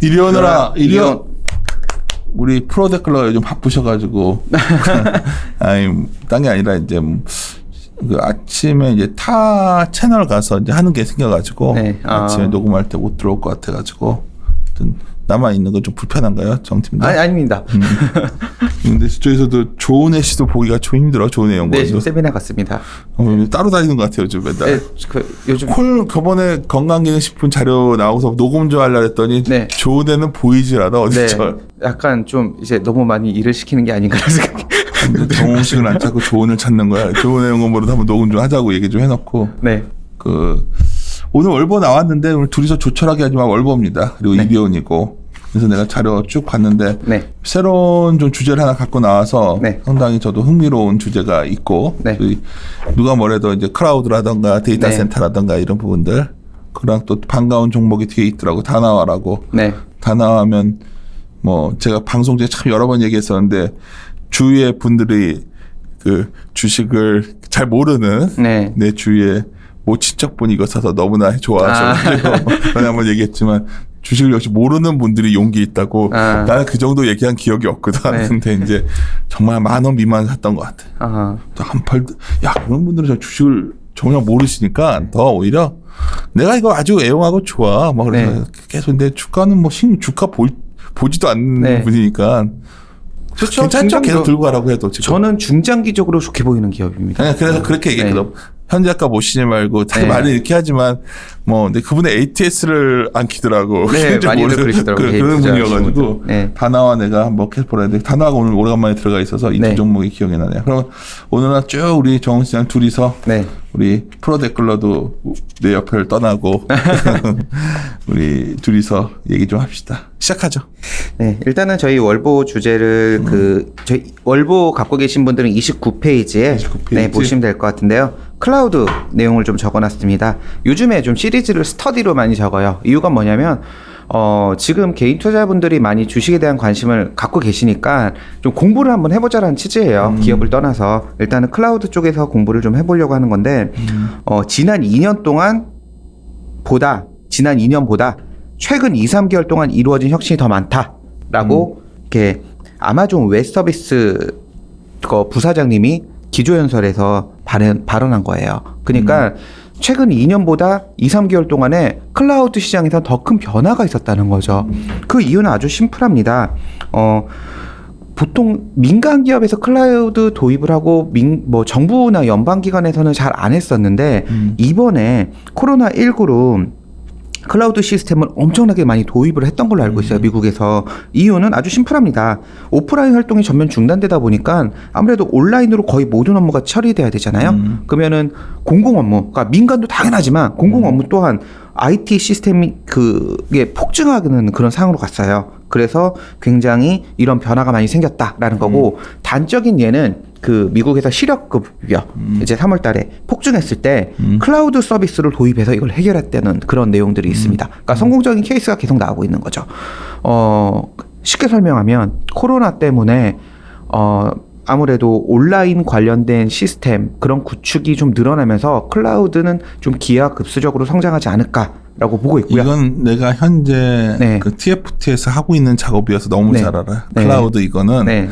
이리 오너라, 이리 오. 우리 프로 댓글러 요즘 바쁘셔가지고 아니 딴 게 아니라 이제 그 아침에 이제 타 채널 가서 이제 하는 게 생겨가지고 네. 아침에 녹음할 때 못 들어올 것 같아가지고 남아 있는 건 좀 불편한가요, 정팀장? 아닙니다. 근데 저에서도 조은혜 씨도 보기가 좀 힘들어. 조은혜 연구원. 네, 지금 세미나 갔습니다. 따로 다니는 것 같아요, 요즘 맨날. 네, 요즘 저번에 건강기능식품 자료 나오고서 녹음 좀 하려고 했더니 네. 조은혜는 보이질 않아 어디서. 네, 약간 좀 이제 너무 많이 일을 시키는 게 아닌가라는 생각이. 정우식을 안 찾고 조은을 찾는 거야. 조은혜 연구원으로 한번 녹음 좀 하자고 얘기 좀 해놓고. 네. 오늘 월보 나왔는데 오늘 둘이서 조촐하게 하지만 월보입니다. 그리고 네. 이비온이고. 그래서 내가 자료 쭉 봤는데 네. 새로운 좀 주제를 하나 갖고 나와서 네. 상당히 저도 흥미로운 주제가 있고 네. 누가 뭐래도 이제 클라우드라든가 데이터 네. 센터라든가 이런 부분들 그랑 또 반가운 종목이 뒤에 있더라고. 다나와라고. 네. 다나와면 뭐 제가 방송 중에 참 여러 번 얘기했었는데 주위에 분들이 그 주식을 잘 모르는 네. 내 주위에 모 친척분이 이거 사서 너무나 좋아하셔서 전에 한번 얘기했지만 주식을 역시 모르는 분들이 용기 있다고 나는 그 정도 얘기한 기억이 없거든. 네. 근데 이제 정말 10,000원 미만 샀던 것 같아. 또 한 팔, 야 그런 분들은 저 주식을 전혀 모르시니까 더 오히려 내가 이거 아주 애용하고 좋아. 막 그래서 네. 계속 근데 주가는 뭐 주가 보지도 않는 네. 분이니까. 그렇죠. 괜찮죠. 계속 들고 가라고 해도 지금. 저는 중장기적으로 좋게 보이는 기업입니다. 네, 그래서 그렇게 얘기했거든. 네. 현재가 모시지 말고 자기 네. 말을 이렇게 하지만 뭐 근데 그분의 ATS를 안 키더라고. 네, 많이들 그러시더라고요. 그런 분이어가지고 네. 다나와 내가 한번 계속 보라 했는데 다나와가 오늘 오래간만에 들어가 있어서 이 두 종목이 기억이 나네요. 그럼 오늘은 쭉 우리 정훈 씨랑 둘이서 네. 우리 프로 댓글러도 내 옆을 떠나고 우리 둘이서 얘기 좀 합시다. 시작하죠. 네, 일단은 저희 월보 주제를 저희 월보 갖고 계신 분들은 29페이지에 네, 보시면 될 것 같은데요. 클라우드 내용을 좀 적어놨습니다. 요즘에 좀 시리즈를 스터디로 많이 적어요. 이유가 뭐냐면 지금 개인 투자자분들이 많이 주식에 대한 관심을 갖고 계시니까 좀 공부를 한번 해보자라는 취지예요. 기업을 떠나서 일단은 클라우드 쪽에서 공부를 좀 해보려고 하는 건데 지난 2년보다 최근 2, 3개월 동안 이루어진 혁신이 더 많다라고 이렇게 아마존 웹 서비스 부사장님이 기조연설에서 발언한 거예요. 그러니까 최근 2년보다 2, 3개월 동안에 클라우드 시장에서 더 큰 변화가 있었다는 거죠. 그 이유는 아주 심플합니다. 보통 민간 기업에서 클라우드 도입을 하고 정부나 연방기관에서는 잘 안 했었는데 이번에 코로나19로 클라우드 시스템을 엄청나게 많이 도입을 했던 걸로 알고 있어요. 미국에서. 이유는 아주 심플합니다. 오프라인 활동이 전면 중단되다 보니까 아무래도 온라인으로 거의 모든 업무가 처리돼야 되잖아요. 그러면은 공공 업무, 그러니까 민간도 당연하지만 공공 업무 또한 IT 시스템이 그게 폭증하는 그런 상황으로 갔어요. 그래서 굉장히 이런 변화가 많이 생겼다라는 거고 단적인 예는 미국에서 시력급여 이제 3월 달에 폭증했을 때 클라우드 서비스를 도입해서 이걸 해결했다는 그런 내용들이 있습니다. 그러니까 성공적인 케이스가 계속 나오고 있는 거죠. 쉽게 설명하면 코로나 때문에 아무래도 온라인 관련된 시스템 그런 구축이 좀 늘어나면서 클라우드는 좀 기하급수적으로 성장하지 않을까라고 보고 있고요. 이건 내가 현재 네. 그 TFT에서 하고 있는 작업이어서 너무 네. 잘 알아. 네. 클라우드 이거는 네.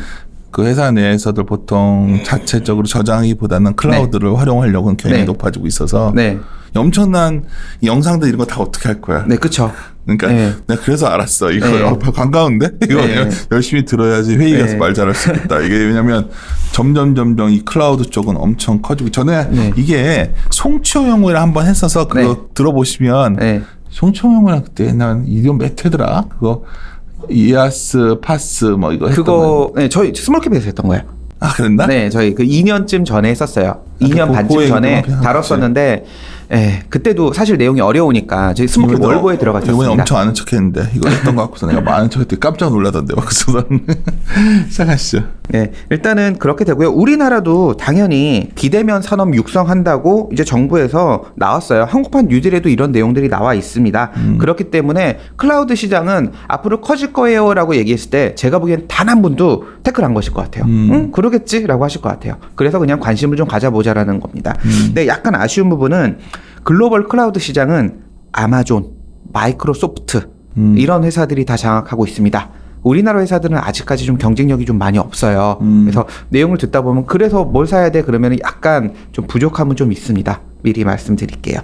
그 회사 내에서도 보통 자체적으로 저장하기보다는 클라우드를 네. 활용하려고는 굉장히 네. 높아지고 있어서 네. 엄청난 영상들 이런 거 다 어떻게 할 거야. 네, 그렇죠. 그러니까 네. 내가 그래서 알았어. 이거 반가운데? 이거 네. 열심히 들어야지 회의 가서 네. 말 잘할 수 있겠다. 이게 왜냐면 점점 이 클라우드 쪽은 엄청 커지고 전에 네. 이게 송치호 영어를 한번 했어서 그거 네. 들어보시면 네. 송치호 영어랑 그때 옛날 이름 몇 회더라? 그거 이아스 파스 뭐 이거 그거 네, 저희 스몰캡에서 했던 거예요. 아, 그랬나? 네, 저희 2년쯤 전에 했었어요. 2년 반쯤 전에 다뤘었는데 예, 그때도 사실 내용이 어려우니까 저희 스모키 월보에 들어갔었습니다. 이번에 엄청 아는 척했는데 이거 했던 거 같고서 내가 많은 척했더니 깜짝 놀라던데 막 그래서 시작하시죠. 네, 일단은 그렇게 되고요. 우리나라도 당연히 비대면 산업 육성한다고 이제 정부에서 나왔어요. 한국판 뉴딜에도 이런 내용들이 나와 있습니다. 그렇기 때문에 클라우드 시장은 앞으로 커질 거예요라고 얘기했을 때 제가 보기엔 단 한 분도 태클한 것일 것 같아요. 응? 그러겠지라고 하실 것 같아요. 그래서 그냥 관심을 좀 가져보자라는 겁니다. 근데 약간 아쉬운 부분은 글로벌 클라우드 시장은 아마존, 마이크로소프트 이런 회사들이 다 장악하고 있습니다. 우리나라 회사들은 아직까지 좀 경쟁력이 좀 많이 없어요. 그래서 내용을 듣다 보면 그래서 뭘 사야 돼 그러면 약간 좀 부족함은 좀 있습니다. 미리 말씀드릴게요.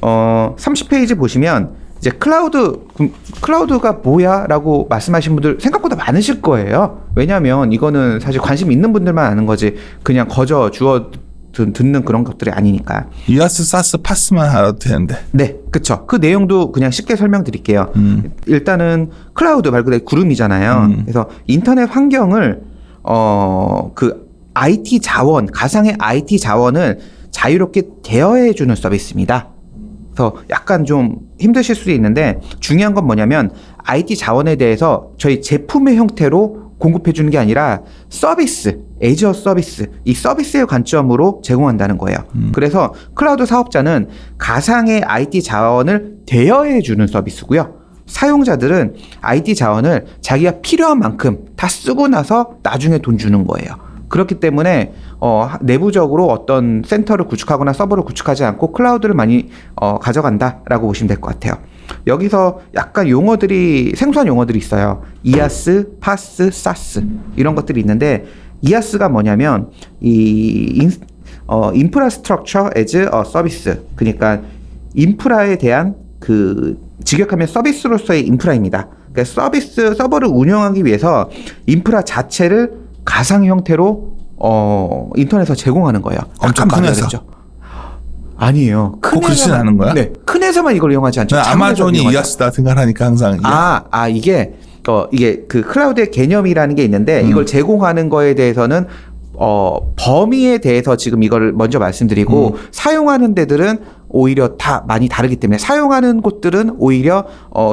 30페이지 보시면 이제 클라우드가 뭐야? 라고 말씀하신 분들 생각보다 많으실 거예요. 왜냐하면 이거는 사실 관심 있는 분들만 아는 거지 그냥 거저 주워 듣는 그런 것들이 아니니까. 이아스, 사스, 파스만 알아도 되는데. 네, 그쵸. 그 내용도 그냥 쉽게 설명드릴게요. 일단은 클라우드 말 그대로 구름이잖아요. 그래서 인터넷 환경을 그 IT 자원, 가상의 IT 자원을 자유롭게 대여해주는 서비스입니다. 그래서 약간 좀 힘드실 수도 있는데 중요한 건 뭐냐면 IT 자원에 대해서 저희 제품의 형태로 공급해 주는 게 아니라 서비스, 애저 서비스, 이 서비스의 관점으로 제공한다는 거예요. 그래서 클라우드 사업자는 가상의 IT 자원을 대여해 주는 서비스고요. 사용자들은 IT 자원을 자기가 필요한 만큼 다 쓰고 나서 나중에 돈 주는 거예요. 그렇기 때문에 내부적으로 어떤 센터를 구축하거나 서버를 구축하지 않고 클라우드를 많이 가져간다라고 보시면 될 것 같아요. 여기서 약간 용어들이 생소한 용어들이 있어요. 이아스, 파스, 사스 이런 것들이 있는데 이아스가 뭐냐면 인프라스트럭처 에즈 서비스 그러니까 인프라에 대한 그 직역하면 서비스로서의 인프라입니다. 그러니까 서버를 운영하기 위해서 인프라 자체를 가상 형태로 인터넷에서 제공하는 거예요. 엄청 큰 회사. 아니에요. 큰 그렇진 않은 거야? 네, 큰 회사만 이걸 이용하지 않죠. 아마존이 이아스다 생각하니까 항상. 이게 그 클라우드의 개념이라는 게 있는데 이걸 제공하는 거에 대해서는 범위에 대해서 지금 이걸 먼저 말씀드리고 사용하는 데들은 오히려 다 많이 다르기 때문에 사용하는 곳들은 오히려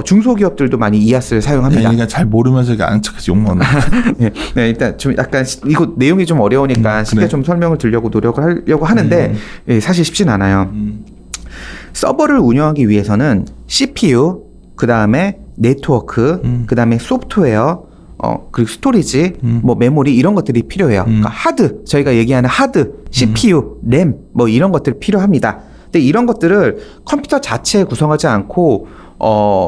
중소기업들도 많이 이아스를 사용합니다. 그러니까 잘 모르면서 이렇게 아는 척하지 욕먹는. 네, 일단 좀 약간 이거 내용이 좀 어려우니까 쉽게 그래. 좀 설명을 드리려고 노력을 하려고 하는데 사실 쉽진 않아요. 서버를 운영하기 위해서는 CPU, 그 다음에 네트워크, 그 다음에 소프트웨어, 그리고 스토리지, 뭐 메모리 이런 것들이 필요해요. 그러니까 하드, 저희가 얘기하는 하드, CPU, 램, 뭐 이런 것들이 필요합니다. 근데 이런 것들을 컴퓨터 자체에 구성하지 않고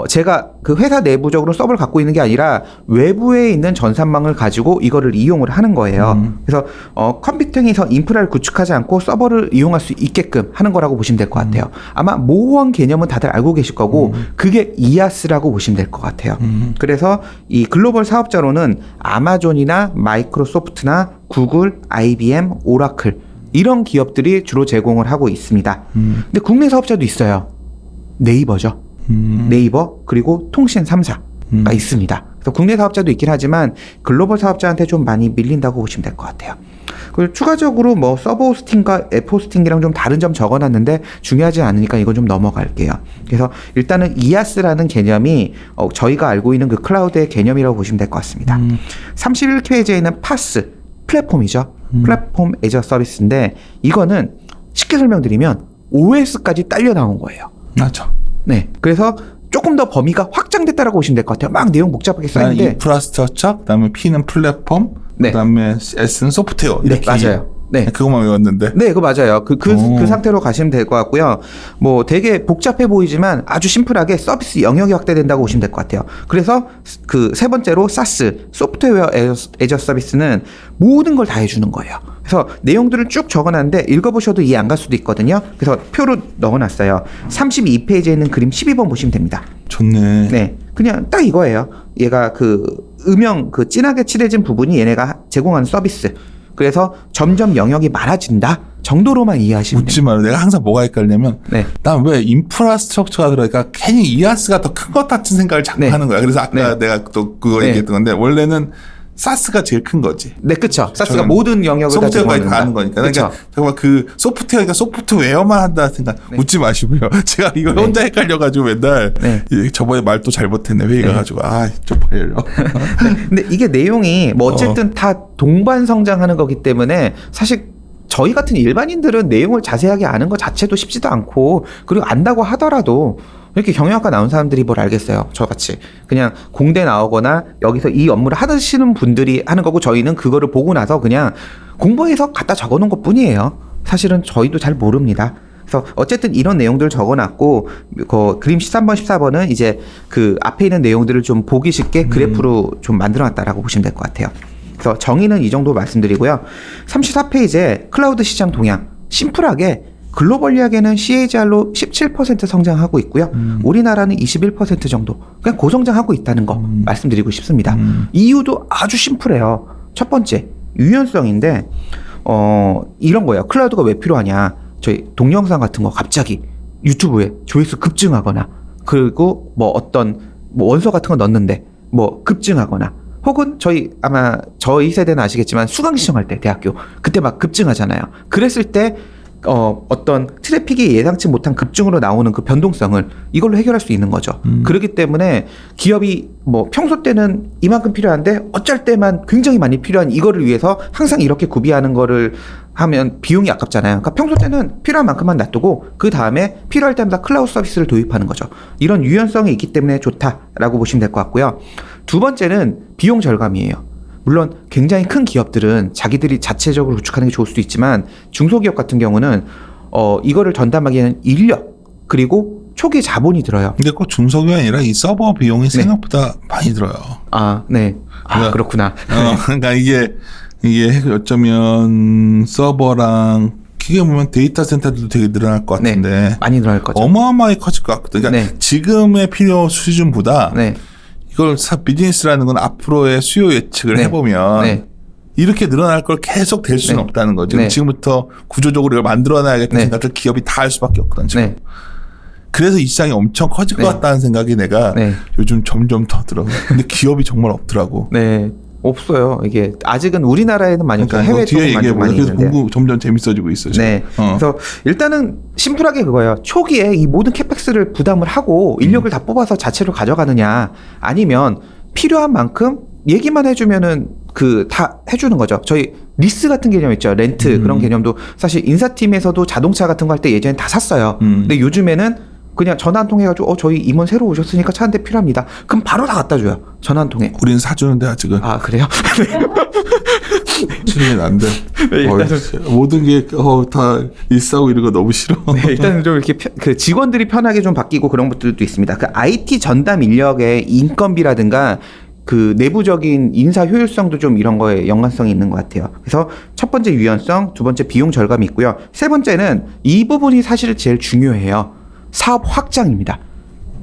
제가 그 회사 내부적으로 서버를 갖고 있는 게 아니라 외부에 있는 전산망을 가지고 이거를 이용을 하는 거예요. 그래서 컴퓨팅에서 인프라를 구축하지 않고 서버를 이용할 수 있게끔 하는 거라고 보시면 될 것 같아요. 아마 모호한 개념은 다들 알고 계실 거고 그게 이아스라고 보시면 될 것 같아요. 그래서 이 글로벌 사업자로는 아마존이나 마이크로소프트나 구글, IBM, 오라클 이런 기업들이 주로 제공을 하고 있습니다. 근데 국내 사업자도 있어요. 네이버죠. 네이버 그리고 통신 3사가 있습니다. 그래서 국내 사업자도 있긴 하지만 글로벌 사업자한테 좀 많이 밀린다고 보시면 될 것 같아요. 그리고 추가적으로 뭐 서버 호스팅과 앱 호스팅이랑 좀 다른 점 적어놨는데 중요하지 않으니까 이건 좀 넘어갈게요. 그래서 일단은 이아스라는 개념이 저희가 알고 있는 그 클라우드의 개념이라고 보시면 될 것 같습니다. 31페이지에 있는 파스 플랫폼이죠. 플랫폼 애저 서비스인데 이거는 쉽게 설명드리면 OS까지 딸려 나온 거예요. 맞죠. 네. 그래서 조금 더 범위가 확장됐다라고 보시면 될 것 같아요. 막 내용 복잡하게 써있는데. 인프라스트럭처, 그다음에 P는 플랫폼, 네. 그다음에 S는 소프트웨어. 네, 이렇게. 맞아요. 네. 그것만 외웠는데. 네, 그거 맞아요. 그 상태로 가시면 될 것 같고요. 뭐 되게 복잡해 보이지만 아주 심플하게 서비스 영역이 확대된다고 보시면 될 것 같아요. 그래서 그 세 번째로 사스, 소프트웨어 애저 서비스는 모든 걸 다 해주는 거예요. 그래서 내용들을 쭉 적어놨는데 읽어보셔도 이해 안 갈 수도 있거든요. 그래서 표로 넣어놨어요. 32페이지에 있는 그림 12번 보시면 됩니다. 좋네. 네. 그냥 딱 이거예요. 얘가 그 음영, 그 진하게 칠해진 부분이 얘네가 제공하는 서비스. 그래서 점점 영역이 많아진다 정도로만 이해하시면 묻지 마라. 내가 항상 뭐가 헷갈리냐면 네. 난 왜 인프라스트럭처가 들어가니까 괜히 이아스가 더 큰 것 같은 생각을 자꾸 네. 하는 거야. 그래서 아까 네. 내가 또 그거 네. 얘기했던 건데 원래는 사스가 제일 큰 거지. 네, 그쵸. 사스가 모든 영역을 다 소프트웨어까지 다 하는 거니까. 그러니까 잠깐만 그 소프트웨어니까 소프트웨어만 한다 생각 웃지 마시고요. 제가 이거 혼자 헷갈려가지고 맨날 저번에 말 또 잘못했네 회의 가가지고 쪽팔려. 근데 이게 내용이 뭐 어쨌든 다 동반 성장하는 거기 때문에 사실 저희 같은 일반인들은 내용을 자세하게 아는 것 자체도 쉽지도 않고, 그리고 안다고 하더라도 이렇게 경영학과 나온 사람들이 뭘 알겠어요. 저같이 그냥 공대 나오거나 여기서 이 업무를 하시는 분들이 하는 거고, 저희는 그거를 보고 나서 그냥 공부해서 갖다 적어놓은 것 뿐이에요. 사실은 저희도 잘 모릅니다. 그래서 어쨌든 이런 내용들을 적어놨고, 그 그림 13번, 14번은 이제 그 앞에 있는 내용들을 좀 보기 쉽게 그래프로 좀 만들어놨다라고 보시면 될 것 같아요. 그래서 정의는 이 정도 말씀드리고요. 34페이지에 클라우드 시장 동향, 심플하게 글로벌리하게는 CAGR로 17% 성장하고 있고요. 우리나라는 21% 정도 그냥 고성장하고 있다는 거 말씀드리고 싶습니다. 이유도 아주 심플해요. 첫 번째, 유연성인데 이런 거예요. 클라우드가 왜 필요하냐. 저희 동영상 같은 거 갑자기 유튜브에 조회수 급증하거나, 그리고 뭐 어떤 뭐 원서 같은 거 넣었는데 뭐 급증하거나, 혹은 아마 저희 세대는 아시겠지만 수강 신청할 때 대학교 그때 막 급증하잖아요. 그랬을 때 어떤 트래픽이 예상치 못한 급증으로 나오는 그 변동성을 이걸로 해결할 수 있는 거죠. 그렇기 때문에 기업이 뭐 평소 때는 이만큼 필요한데 어쩔 때만 굉장히 많이 필요한 이거를 위해서 항상 이렇게 구비하는 거를 하면 비용이 아깝잖아요. 그러니까 평소 때는 필요한 만큼만 놔두고 그 다음에 필요할 때마다 클라우드 서비스를 도입하는 거죠. 이런 유연성이 있기 때문에 좋다라고 보시면 될 것 같고요. 두 번째는 비용 절감이에요. 물론 굉장히 큰 기업들은 자기들이 자체적으로 구축하는 게 좋을 수도 있지만, 중소기업 같은 경우는 이거를 전담하기에는 인력 그리고 초기 자본이 들어요. 근데 꼭 중소기업이 아니라 이 서버 비용이 생각보다 많이 들어요. 아, 네. 그렇구나. 그러니까 이게 어쩌면 서버랑 크게 보면 데이터 센터들도 되게 늘어날 것 같은데, 네, 많이 늘어날 거죠. 어마어마하게 커질 것 같거든요. 그러니까 지금의 필요 수준보다 이걸 비즈니스라는 건 앞으로의 수요 예측을 해보면 이렇게 늘어날 걸 계속 될 수는 없다는 거죠. 지금부터 구조적으로 이걸 만들어놔야겠다는 생각을 기업이 다 할 수밖에 없거든요. 그래서 이 시장이 엄청 커질 것 같다는 생각이 내가 요즘 점점 더 들어. 근데 기업이 정말 없더라고. 없어요. 이게 아직은 우리나라에는 많이 없고 해외 쪽은 많이 있는데. 공부 점점 재밌어지고 있어요. 그래서 일단은 심플하게 그거예요. 초기에 이 모든 캐펙스를 부담을 하고 인력을 다 뽑아서 자체로 가져가느냐, 아니면 필요한 만큼 얘기만 해주면은 다 해주는 거죠. 저희 리스 같은 개념 있죠. 렌트 그런 개념도 사실 인사팀에서도 자동차 같은 거 할 때 예전엔 다 샀어요. 근데 요즘에는 그냥 전화 한 통 해가지고 저희 임원 새로 오셨으니까 차 한 대 필요합니다. 그럼 바로 다 갖다 줘요. 전화 한 통에. 우리는 사주는데 아직은. 아, 그래요? 치료는 안 돼. 모든 게 다 일싸고 이런 거 너무 싫어. 일단은 좀 이렇게 그 직원들이 편하게 좀 바뀌고 그런 것들도 있습니다. 그 IT 전담 인력의 인건비라든가 그 내부적인 인사 효율성도 좀 이런 거에 연관성이 있는 것 같아요. 그래서 첫 번째 유연성, 두 번째 비용 절감이 있고요. 세 번째는 이 부분이 사실 제일 중요해요. 사업 확장입니다.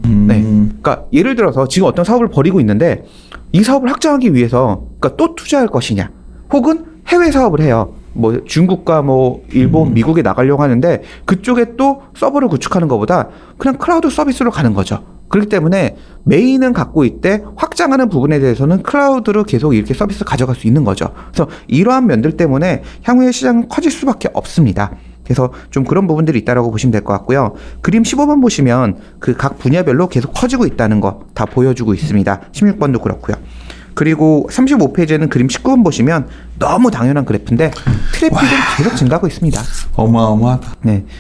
그러니까 예를 들어서 지금 어떤 사업을 벌이고 있는데 이 사업을 확장하기 위해서 그러니까 또 투자할 것이냐, 혹은 해외 사업을 해요. 뭐 중국과 뭐 일본, 미국에 나가려고 하는데 그쪽에 또 서버를 구축하는 것보다 그냥 클라우드 서비스로 가는 거죠. 그렇기 때문에 메인은 갖고 있되 확장하는 부분에 대해서는 클라우드로 계속 이렇게 서비스 가져갈 수 있는 거죠. 그래서 이러한 면들 때문에 향후에 시장은 커질 수밖에 없습니다. 그래서 좀 그런 부분들이 있다라고 보시면 될 것 같고요. 그림 15번 보시면 그 각 분야별로 계속 커지고 있다는 거 다 보여주고 있습니다. 16번도 그렇고요. 그리고 35페이지에는 그림 19번 보시면 너무 당연한 그래프인데 트래픽은 계속 증가하고 있습니다. 어마어마하다.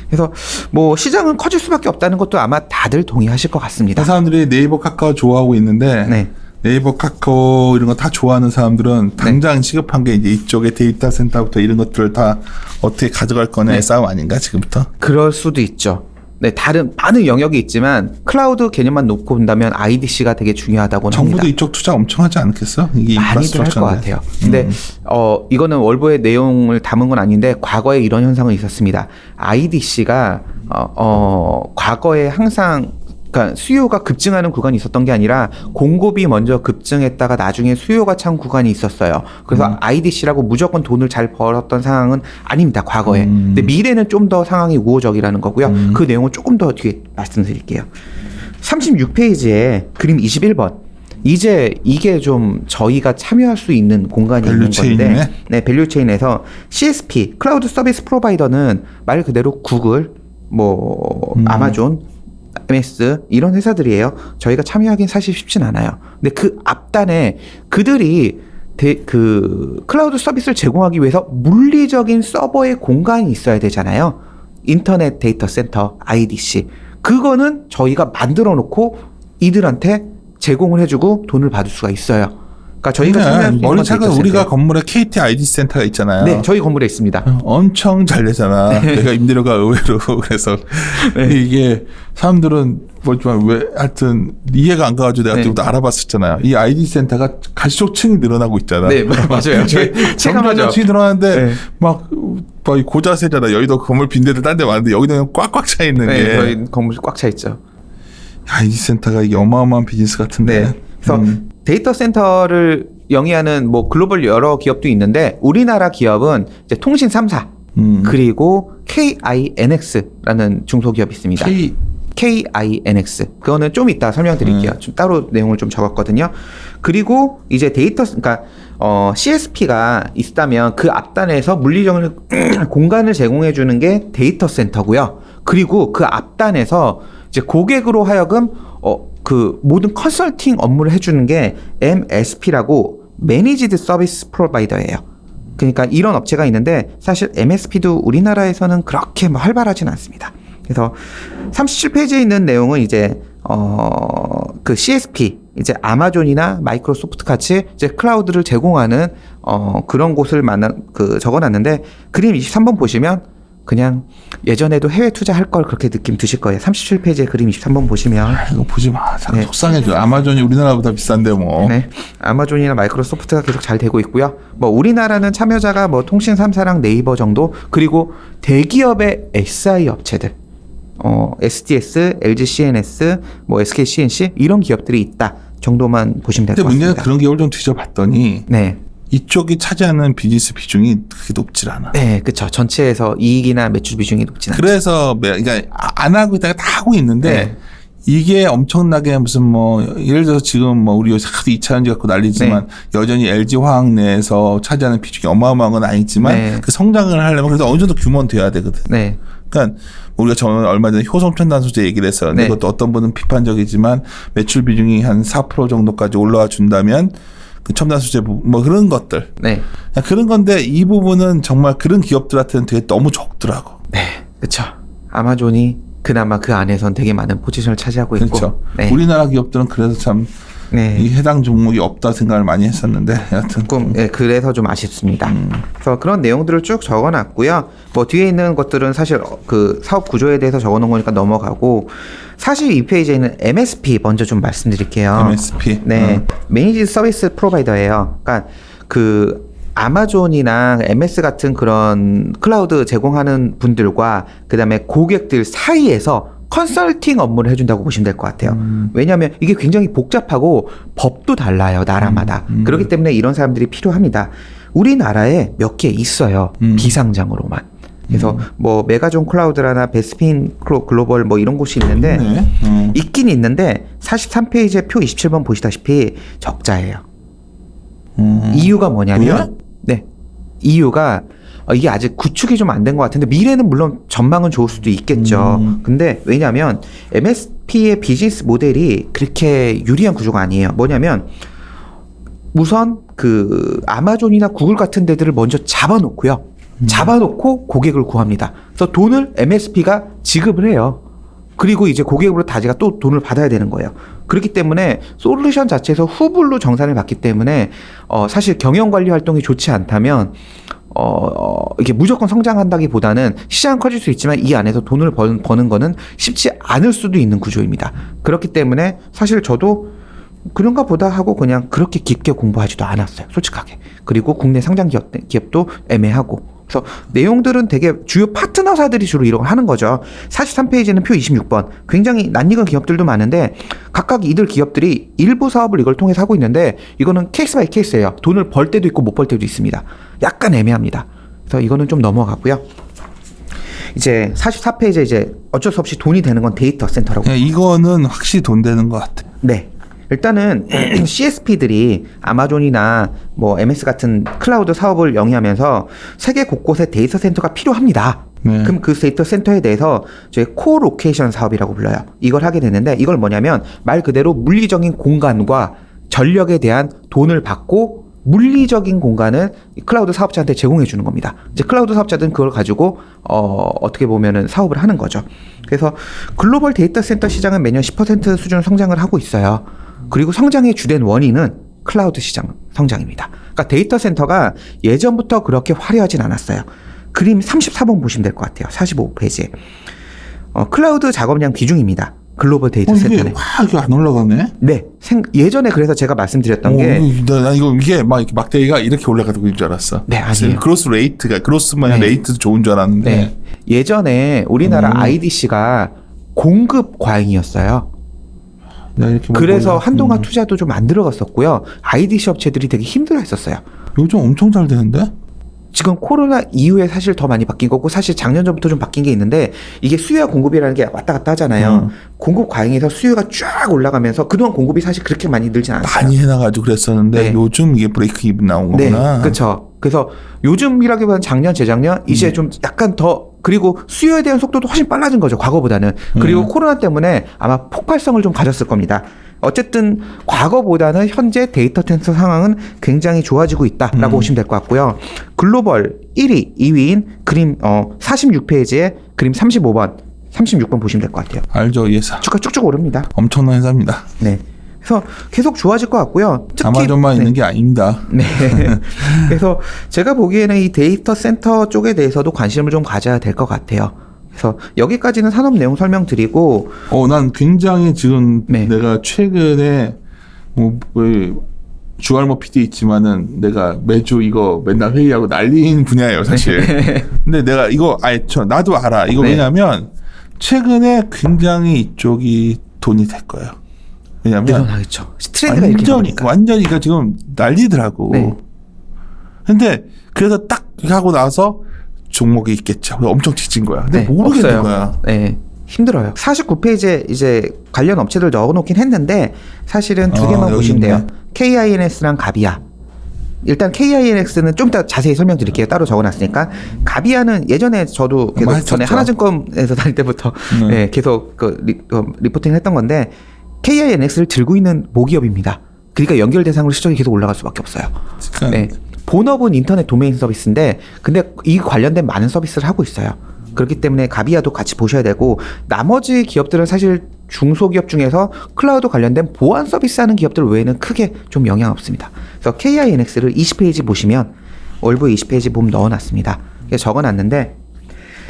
그래서 뭐 시장은 커질 수밖에 없다는 것도 아마 다들 동의하실 것 같습니다. 사람들이 네이버, 카카오 좋아하고 있는데 네이버, 카카오 이런 거 다 좋아하는 사람들은 당장 시급한 게 이제 이쪽에 데이터 센터부터 이런 것들을 다 어떻게 가져갈 거냐의 싸움 아닌가 지금부터? 그럴 수도 있죠. 다른 많은 영역이 있지만 클라우드 개념만 놓고 본다면 IDC가 되게 중요하다고 정부도 합니다. 이쪽 투자 엄청 하지 않겠어? 이게 많이들 할 것 같아요. 근데 이거는 월보의 내용을 담은 건 아닌데 과거에 이런 현상은 있었습니다. IDC가 과거에 항상 그러니까 수요가 급증하는 구간이 있었던 게 아니라 공급이 먼저 급증했다가 나중에 수요가 찬 구간이 있었어요. 그래서 IDC라고 무조건 돈을 잘 벌었던 상황은 아닙니다. 과거에. 근데 미래는 좀 더 상황이 우호적이라는 거고요. 그 내용을 조금 더 뒤에 말씀드릴게요. 36페이지에 그림 21번. 이제 이게 좀 저희가 참여할 수 있는 공간이 있는 건데, 밸류체인에서 CSP, 클라우드 서비스 프로바이더는 말 그대로 구글, 뭐 아마존, MS 이런 회사들이에요. 저희가 참여하기는 사실 쉽진 않아요. 근데 그 앞단에 그들이 그 클라우드 서비스를 제공하기 위해서 물리적인 서버의 공간이 있어야 되잖아요. 인터넷 데이터 센터 IDC. 그거는 저희가 만들어 놓고 이들한테 제공을 해주고 돈을 받을 수가 있어요. 그러니까 저희가 참여할 수 있는 머리 차가 데이터 우리가 센터예요. 건물에 KT IDC 센터가 있잖아요. 네, 저희 건물에 있습니다. 엄청 잘 되잖아. 내가 임대료가 의외로 그래서 이게 사람들은 뭐지만 왜 하여튼 이해가 안 가가지고 내가 지금도 알아봤었잖아요. 이 ID 센터가 갈수록 층이 늘어나고 있잖아. 네, 맞아요. 저희 점점 층이 늘어나는데 네. 막 고자세잖아. 여의도 건물 빈대도 딴 데 많은데 여기도 그냥 꽉꽉 차 있는 네, 게. 저희 건물 꽉 차 있죠. ID 센터가 이게 어마어마한 비즈니스 같은데. 네. 그래서 데이터 센터를 영위하는 뭐 글로벌 여러 기업도 있는데 우리나라 기업은 이제 통신 3사 그리고 KINX라는 중소기업이 있습니다. KINX. 그거는 좀 이따 설명드릴게요. 좀 따로 내용을 좀 적었거든요. 그리고 이제 그러니까 CSP가 있다면 그 앞단에서 물리적인 공간을 제공해 주는 게 데이터 센터고요. 그리고 그 앞단에서 이제 고객으로 하여금 그 모든 컨설팅 업무를 해주는 게 MSP라고 매니지드 서비스 프로바이더예요. 그러니까 이런 업체가 있는데 사실 MSP도 우리나라에서는 그렇게 뭐 활발하진 않습니다. 그래서 37페이지에 있는 내용은 이제 그 CSP 이제 아마존이나 마이크로소프트 같이 이제 클라우드를 제공하는 그런 곳을 적어놨는데 그림 23번 보시면 그냥 예전에도 해외 투자할 걸 그렇게 느낌 드실 거예요. 37페이지에 그림 23번 보시면 이거 보지 마. 네. 속상해져. 아마존이 우리나라보다 비싼데 뭐. 네. 아마존이나 마이크로소프트가 계속 잘 되고 있고요. 뭐 우리나라는 참여자가 뭐 통신 3사랑 네이버 정도 그리고 대기업의 SI 업체들 SDS, LG CNS, 뭐 SK CNC 이런 기업들이 있다 정도만 보시면 될 것 근데 문제는 같습니다. 그런 기업을 좀 뒤져봤더니 네. 이쪽이 차지하는 비즈니스 비중이 그렇게 높질 않아. 네, 그렇죠. 전체에서 이익이나 매출 비중이 높진 않죠. 그래서 그러니까 안 하고 있다가 다 하고 있는데 네. 이게 엄청나게 무슨 뭐 예를 들어서 지금 뭐 우리 요새 하도 2차전지 갖고 난리지만 여전히 LG 화학 내에서 차지하는 비중이 어마어마한 건 아니지만 그 성장을 하려면 그래도 어느 정도 규모는 돼야 되거든. 네. 그러니까 우리가 얼마 전에 효성천단 소재 얘기를 했었는데 그것도 어떤 분은 비판적이지만 매출 비중이 한 4% 정도까지 올라와 준다면 그 첨단 소재 뭐 그런 것들. 네. 그런 건데 이 부분은 정말 그런 기업들한테는 되게 너무 적더라고. 네. 그렇죠. 아마존이 그나마 그 안에선 되게 많은 포지션을 차지하고 있고. 그렇죠. 네. 우리나라 기업들은 그래서 참 이 해당 종목이 없다 생각을 많이 했었는데 여하튼 조금 그래서 좀 아쉽습니다. 그래서 그런 내용들을 쭉 적어놨고요. 뭐 뒤에 있는 것들은 사실 그 사업 구조에 대해서 적어놓은 거니까 넘어가고 42페이지에 있는 MSP 먼저 좀 말씀드릴게요. MSP. 네, 매니지 서비스 프로바이더예요. 그러니까 그 아마존이나 MS 같은 그런 클라우드 제공하는 분들과 그다음에 고객들 사이에서 컨설팅 업무를 해준다고 보시면 될 것 같아요. 왜냐하면 이게 굉장히 복잡하고 법도 달라요, 나라마다. 그렇기 때문에 이런 사람들이 필요합니다. 우리나라에 몇 개 있어요, 비상장으로만. 그래서 뭐 메가존 클라우드라나 베스핀 글로벌 뭐 이런 곳이 있는데 있긴 있는데 43페이지에 표 27번 보시다시피 적자예요. 이유가 뭐냐면 네, 이유가 이게 아직 구축이 좀 안 된 것 같은데 미래는 물론 전망은 좋을 수도 있겠죠. 근데 왜냐하면 MSP의 비즈니스 모델이 그렇게 유리한 구조가 아니에요. 뭐냐면 우선 그 아마존이나 구글 같은 데들을 먼저 잡아놓고요. 잡아놓고 고객을 구합니다. 그래서 돈을 MSP가 지급을 해요. 그리고 이제 고객으로부터 제가 또 돈을 받아야 되는 거예요. 그렇기 때문에 솔루션 자체에서 후불로 정산을 받기 때문에 사실 경영 관리 활동이 좋지 않다면 이게 무조건 성장한다기보다는 시장은 커질 수 있지만 이 안에서 돈을 버는 거는 쉽지 않을 수도 있는 구조입니다. 그렇기 때문에 사실 저도 그런가 보다 하고 그냥 그렇게 깊게 공부하지도 않았어요. 솔직하게. 그리고 국내 상장 기업도 애매하고. 그래서 내용들은 되게 주요 파트너사들이 주로 이런 걸 하는 거죠. 43페이지는 표 26번. 굉장히 낯익은 기업들도 많은데 각각 이들 기업들이 일부 사업을 이걸 통해서 하고 있는데 이거는 케이스 바이 케이스예요. 돈을 벌 때도 있고 못 벌 때도 있습니다. 약간 애매합니다. 그래서 이거는 좀 넘어가고요. 이제 44페이지에 이제 어쩔 수 없이 돈이 되는 건 데이터 센터라고. 이거는 확실히 돈 되는 것 같아. 네. 일단은 CSP들이 아마존이나 뭐 MS 같은 클라우드 사업을 영위하면서 세계 곳곳에 데이터 센터가 필요합니다. 네. 그럼 그 데이터 센터에 대해서 저희 코로케이션 사업이라고 불러요. 이걸 하게 되는데 이걸 뭐냐면 말 그대로 물리적인 공간과 전력에 대한 돈을 받고 물리적인 공간을 이 클라우드 사업자한테 제공해 주는 겁니다. 이제 클라우드 사업자들은 그걸 가지고 어떻게 보면은 사업을 하는 거죠. 그래서 글로벌 데이터 센터 시장은 매년 10% 수준 성장을 하고 있어요. 그리고 성장의 주된 원인은 클라우드 시장 성장입니다. 그러니까 데이터 센터가 예전부터 그렇게 화려하진 않았어요. 그림 34번 보시면 될 것 같아요. 45페이지에. 클라우드 작업량 비중입니다. 글로벌 데이터 센터는. 이게 안 올라가네? 네. 예전에 그래서 제가 말씀드렸던 게. 나 이게 막 이렇게 막대기가 이렇게 올라가고 있는 줄 알았어. 네, 아니에요. 그로스만 레이트도 좋은 줄 알았는데. 네. 예전에 우리나라 IDC가 공급 과잉이었어요. 그래서 한동안 투자도 좀 안 들어갔었고요. IDC 업체들이 되게 힘들어 했었어요. 요즘 엄청 잘 되는데? 지금 코로나 이후에 사실 더 많이 바뀐 거고 사실 작년 전부터 좀 바뀐 게 있는데 이게 수요와 공급이라는 게 왔다 갔다 하잖아요. 공급 과잉에서 수요가 쫙 올라가면서 그동안 공급이 사실 그렇게 많이 늘진 않았어요. 많이 해놔가지고 그랬었는데 네. 요즘 이게 브레이크 이븐 나온 네, 거구나. 그렇죠. 그래서 요즘이라기보다는 작년, 재작년 이제 좀 약간 더 그리고 수요에 대한 속도도 훨씬 빨라진 거죠. 과거보다는. 그리고 코로나 때문에 아마 폭발성을 좀 가졌을 겁니다. 어쨌든 과거보다는 현재 데이터 센터 상황은 굉장히 좋아지고 있다라고 보시면 될 것 같고요. 글로벌 1위, 2위인 그림 46페이지에 그림 35번, 36번 보시면 될 것 같아요. 알죠, 이 회사. 주가 쭉쭉 오릅니다. 엄청난 회사입니다. 네. 그래서 계속 좋아질 것 같고요. 특히 아마존만 있는 게 아닙니다. 네. 그래서 제가 보기에는 이 데이터 센터 쪽에 대해서도 관심을 좀 가져야 될 것 같아요. 그래서 여기까지는 산업 내용 설명드리고 난 굉장히 지금 네. 내가 최근에 주알모 PD 있지만은 내가 매주 이거 맨날 회의하고 난리인 분야예요, 사실. 근데 내가 이거 나도 알아. 이거 네. 왜냐면 최근에 굉장히 이쪽이 돈이 될 거예요. 왜냐면 늘어나겠죠. 트렌드가 이렇게 보니까. 완전히 이거 지금 난리더라고. 네. 근데 그래서 딱 하고 나서 종목이 있겠죠. 엄청 지친 거야. 근데 네, 모르겠는 없어요. 거야. 네. 힘들어요. 49페이지에 이제 관련 업체들 적어놓긴 했는데 사실은 두 개만 여기 보시면 돼요. 있네. KINS랑 가비아. 일단 KINX는 좀 이따 자세히 설명드릴게요. 따로 적어놨으니까. 가비아는 예전에 저도 계속 했었죠. 전에 하나증권에서 다닐 때부터 네, 계속 리포팅 했던 건데 KINX를 들고 있는 모기업입니다. 그러니까 연결 대상으로 시장이 계속 올라갈 수밖에 없어요. 그러니까 네. 본업은 인터넷 도메인 서비스인데 근데 이 관련된 많은 서비스를 하고 있어요. 그렇기 때문에 가비아도 같이 보셔야 되고 나머지 기업들은 사실 중소기업 중에서 클라우드 관련된 보안 서비스 하는 기업들 외에는 크게 좀 영향 없습니다. 그래서 KINX를 20페이지 보시면 월부 20페이지 보면 넣어놨습니다. 적어놨는데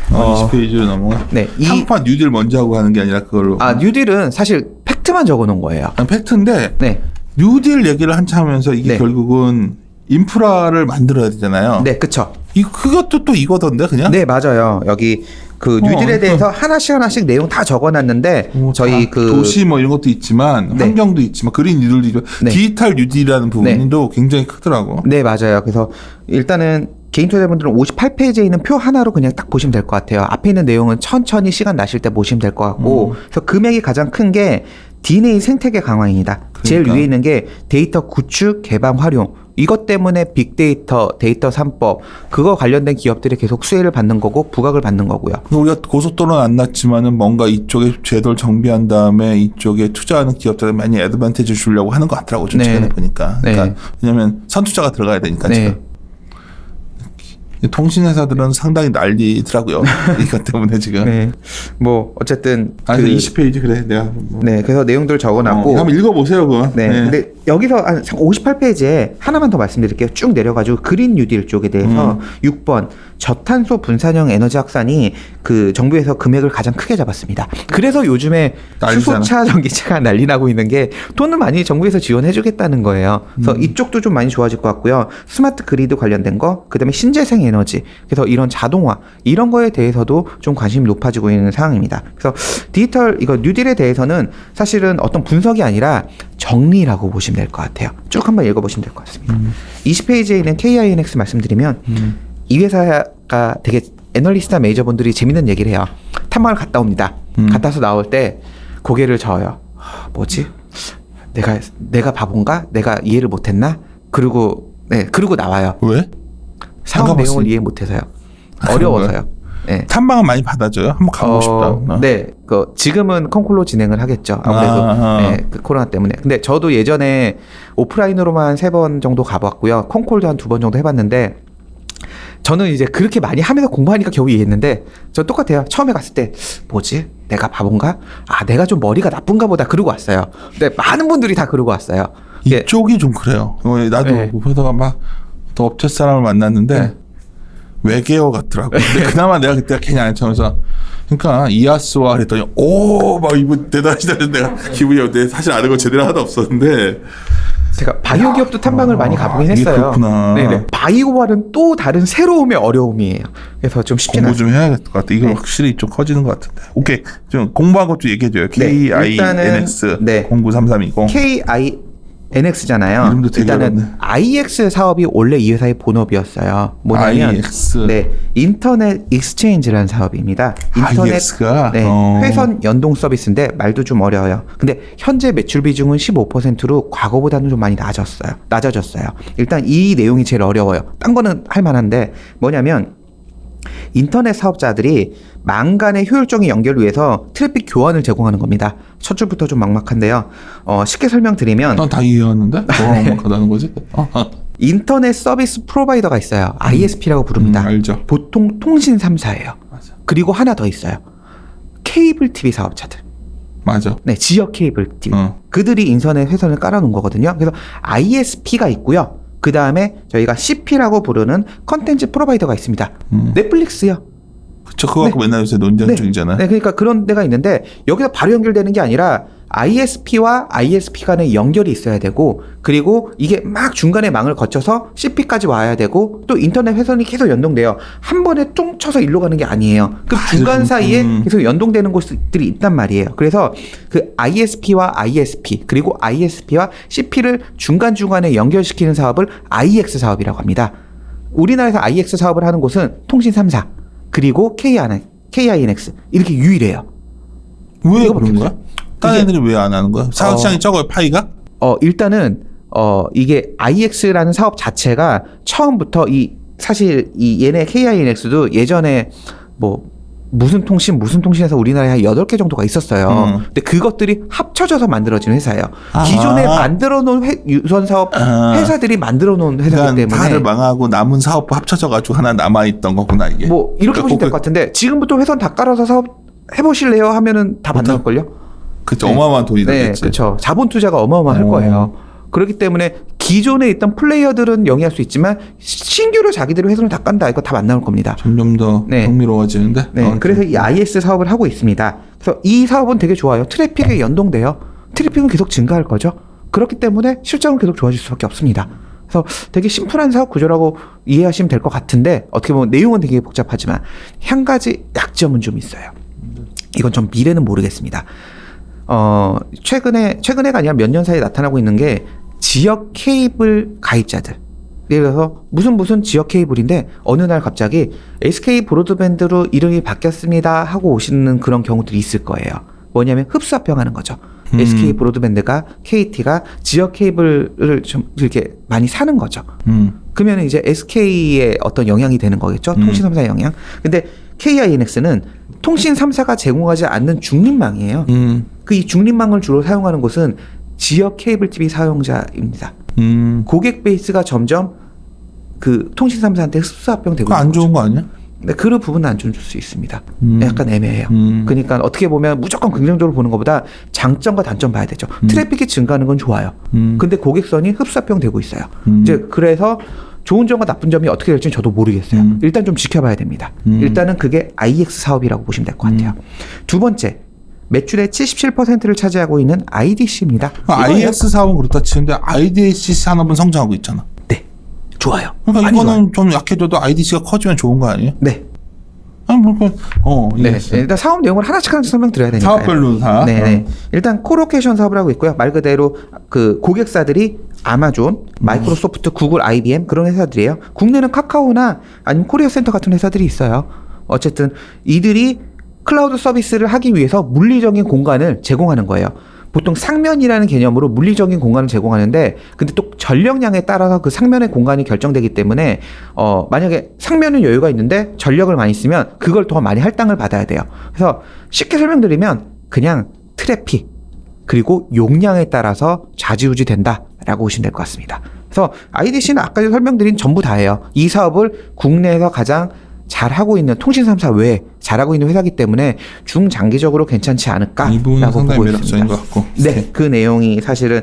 20페이지로 넘어가. 네, 한판 뉴딜 먼저 하고 하는 게 아니라 그걸로. 뉴딜은 사실 팩트만 적어놓은 거예요. 팩트인데 네, 뉴딜 얘기를 한참 하면서 이게 네. 결국은 인프라를 만들어야 되잖아요. 네, 그쵸. 그것도 또 이거던데 그냥? 네, 맞아요. 여기 그 뉴딜에 대해서 하나씩 내용 다 적어놨는데 저희 다 도시 뭐 이런 것도 있지만 네. 환경도 있지만 그린 뉴딜도 있지만 네. 디지털 뉴딜이라는 부분도 굉장히 크더라고. 네, 맞아요. 그래서 일단은 개인 투자자분들은 58페이지에 있는 표 하나로 그냥 딱 보시면 될 것 같아요. 앞에 있는 내용은 천천히 시간 나실 때 보시면 될 것 같고 그래서 금액이 가장 큰 게 DNA 생태계 강화입니다. 제일 위에 있는 게 데이터 구축, 개방, 활용. 이것 때문에 빅데이터, 데이터 3법 그거 관련된 기업들이 계속 수혜를 받는 거고 부각을 받는 거고요. 우리가 고속도로는 안 났지만은 뭔가 이쪽에 제도를 정비한 다음에 이쪽에 투자하는 기업들은 많이 애드밴티지 주려고 하는 것 같더라고. 좀 네. 최근에 보니까. 그러니까 네. 왜냐하면 선투자가 들어가야 되니까 네. 지금. 통신회사들은 상당히 난리더라고요. 이것 때문에 지금. 네. 뭐 어쨌든 그래서 20페이지 그래 내가. 뭐. 네, 그래서 내용들 적어놨고 한번 읽어보세요, 그거. 네. 근데 여기서 한 58페이지에 하나만 더 말씀드릴게요. 쭉 내려가지고 그린 뉴딜 쪽에 대해서 6번 저탄소 분산형 에너지 확산이 그 정부에서 금액을 가장 크게 잡았습니다. 그래서 요즘에 난리잖아. 수소차 전기차가 난리 나고 있는 게 돈을 많이 정부에서 지원해주겠다는 거예요. 그래서 이쪽도 좀 많이 좋아질 것 같고요. 스마트 그리드 관련된 거, 그다음에 신재생 에너지, 그래서 이런 자동화 이런 거에 대해서도 좀 관심이 높아지고 있는 상황입니다. 그래서 디지털 이거 뉴딜에 대해서는 사실은 어떤 분석이 아니라 정리라고 보시면 될 것 같아요. 쭉 한번 읽어보시면 될 것 같습니다. 20페이지에 있는 KINX 말씀드리면 이 회사가 되게 애널리스트나 메이저분들이 재밌는 얘기를 해요. 탐방을 갔다 옵니다. 갔다 와서 나올 때 고개를 저어요. 뭐지? 내가 바본가? 내가 이해를 못했나? 그리고 나와요. 왜? 사업 내용을 이해 못해서요. 어려워서요. 네. 탐방은 많이 받아줘요. 한번 가보고 싶다. 네. 지금은 콩콜로 진행을 하겠죠. 아무래도 네, 그 코로나 때문에. 근데 저도 예전에 오프라인으로만 3번 정도 가봤고요. 콩콜도 한 2번 정도 해봤는데 저는 이제 그렇게 많이 하면서 공부하니까 겨우 이해했는데 저 똑같아요. 처음에 갔을 때 뭐지? 내가 바본가? 아, 내가 좀 머리가 나쁜가 보다 그러고 왔어요. 근데 많은 분들이 다 그러고 왔어요. 이쪽이 좀 그래요. 나도 네. 회사가 막 또 업체 사람을 만났는데 네. 외계어 같더라고. 근데 그나마 내가 그때 괜히 안 참아서 그러니까 이하스와 그랬더니 막 이분 대단하시다. 내가 기분이 어때? 사실 아는 거 제대로 하나도 없었는데 제가 바이오 기업도 탐방을 많이 가보긴 이게 했어요. 그렇구나. 네네. 바이오와는 또 다른 새로움의 어려움이에요. 그래서 좀 쉽지 공부 않아요. 좀 해야겠을 것 같아. 이거 네. 확실히 좀 커지는 것 같은데. 오케이. 좀 공부한 것 좀 얘기해줘요. KINX 네. 093320. KINX잖아요. 이름도 되게 일단은 어렵네. IX 사업이 원래 이 회사의 본업이었어요. 뭐냐면 IX. 네, 인터넷 익스체인지라는 사업입니다. 인터넷 IX가? 네, 회선 연동 서비스인데 말도 좀 어려워요. 근데 현재 매출 비중은 15%로 과거보다는 좀 많이 낮아졌어요. 일단 이 내용이 제일 어려워요. 딴 거는 할 만한데 뭐냐면 인터넷 사업자들이 망 간의 효율적인 연결을 위해서 트래픽 교환을 제공하는 겁니다. 첫 줄부터 좀 막막한데요. 쉽게 설명드리면 난 다 이해하는데? 뭐가 막하다는 거지? 인터넷 서비스 프로바이더가 있어요. ISP라고 부릅니다. 알죠. 보통 통신 3사예요. 맞아. 그리고 하나 더 있어요. 케이블 TV 사업자들. 맞아. 네, 지역 케이블 TV. 그들이 인터넷 회선을 깔아놓은 거거든요. 그래서 ISP가 있고요. 그 다음에 저희가 CP라고 부르는 컨텐츠 프로바이더가 있습니다. 넷플릭스요. 그쵸. 그거 갖고 맨날 요새 논쟁 중이잖아요. 네, 그러니까 그런 데가 있는데 여기서 바로 연결되는 게 아니라 ISP와 ISP 간의 연결이 있어야 되고 그리고 이게 막 중간에 망을 거쳐서 CP까지 와야 되고 또 인터넷 회선이 계속 연동돼요. 한 번에 쫑 쳐서 일로 가는 게 아니에요. 그 중간 사이에 계속 연동되는 곳들이 있단 말이에요. 그래서 그 ISP와 ISP 그리고 ISP와 CP를 중간중간에 연결시키는 사업을 IX 사업이라고 합니다. 우리나라에서 IX 사업을 하는 곳은 통신 3사 그리고 KINX 이렇게 유일해요. 왜 그런 거야? 다른 애들이 왜 안 하는 거야? 사업시장이 적어요, 파이가? 일단은 이게 IX라는 사업 자체가 처음부터 사실 얘네 KINX도 예전에 뭐 무슨 통신에서 우리나라에 한 8개 정도가 있었어요. 근데 그것들이 합쳐져서 만들어진 회사예요. 기존에 만들어 놓은 유선 사업 회사들이 만들어 놓은 회사이기 그러니까 때문에 다들 망하고 남은 사업부 합쳐져 가지고 하나 남아 있던 거구나, 이게. 뭐 이렇게 보시면 될 것 같은데 지금부터 회선 다 깔아서 사업 해보실래요? 하면은 다 반나올걸요? 그쵸. 어마어마한 돈이 네, 들겠지. 그렇죠. 자본 투자가 어마어마할 거예요. 그렇기 때문에 기존에 있던 플레이어들은 영위할 수 있지만 신규로 자기들이 회선을 다 깐다. 이거 다 안 나올 겁니다. 점점 더 흥미로워지는데. 네, 그래서 이 IS 사업을 하고 있습니다. 그래서 이 사업은 되게 좋아요. 트래픽에 연동돼요. 트래픽은 계속 증가할 거죠. 그렇기 때문에 실적은 계속 좋아질 수밖에 없습니다. 그래서 되게 심플한 사업 구조라고 이해하시면 될 것 같은데 어떻게 보면 내용은 되게 복잡하지만 한 가지 약점은 좀 있어요. 이건 좀 미래는 모르겠습니다. 최근에가 아니라 몇 년 사이에 나타나고 있는 게 지역 케이블 가입자들. 예를 들어서 무슨 지역 케이블인데 어느 날 갑자기 SK 브로드밴드로 이름이 바뀌었습니다 하고 오시는 그런 경우들이 있을 거예요. 뭐냐면 흡수합병하는 거죠. SK 브로드밴드가 KT가 지역 케이블을 좀 이렇게 많이 사는 거죠. 그러면 이제 SK의 어떤 영향이 되는 거겠죠. 통신 3사의 영향. 근데 KINX는 통신 3사가 제공하지 않는 중립망이에요. 그 이 중립망을 주로 사용하는 곳은 지역 케이블 TV 사용자입니다. 고객 베이스가 점점 그 통신 3사한테 흡수합병되고 그거 안 좋은 거 아니야? 네, 그 부분은 안 좋을 수 있습니다. 약간 애매해요. 그러니까 어떻게 보면 무조건 긍정적으로 보는 것보다 장점과 단점 봐야 되죠. 트래픽이 증가하는 건 좋아요. 근데 고객선이 흡수합병되고 있어요. 이제 그래서 좋은 점과 나쁜 점이 어떻게 될지는 저도 모르겠어요. 일단 좀 지켜봐야 됩니다. 일단은 그게 IX 사업이라고 보시면 될 것 같아요. 두 번째, 매출의 77%를 차지하고 있는 IDC입니다. IX 사업은 그렇다 치는데 IDC 산업은 성장하고 있잖아. 네, 좋아요. 그러니까 이거는 좀 약해져도 IDC가 커지면 좋은 거 아니에요? 네. 아니 네, 일단 사업 내용을 하나씩 설명드려야 되니까요. 사업별로 다. 네. 일단 코로케이션 사업을 하고 있고요. 말 그대로 그 고객사들이 아마존, 마이크로소프트, 구글, IBM 그런 회사들이에요. 국내는 카카오나 아니면 코리아 센터 같은 회사들이 있어요. 어쨌든 이들이 클라우드 서비스를 하기 위해서 물리적인 공간을 제공하는 거예요. 보통 상면이라는 개념으로 물리적인 공간을 제공하는데 근데 또 전력량에 따라서 그 상면의 공간이 결정되기 때문에 만약에 상면은 여유가 있는데 전력을 많이 쓰면 그걸 더 많이 할당을 받아야 돼요. 그래서 쉽게 설명드리면 그냥 트래픽 그리고 용량에 따라서 좌지우지 된다라고 보시면 될 것 같습니다. 그래서 IDC는 아까 설명드린 전부 다예요. 이 사업을 국내에서 가장 잘하고 있는 통신 3사 외에 잘하고 있는 회사이기 때문에 중장기적으로 괜찮지 않을까라고 보고 있습니다. 것 같고. 네, 그 내용이 사실은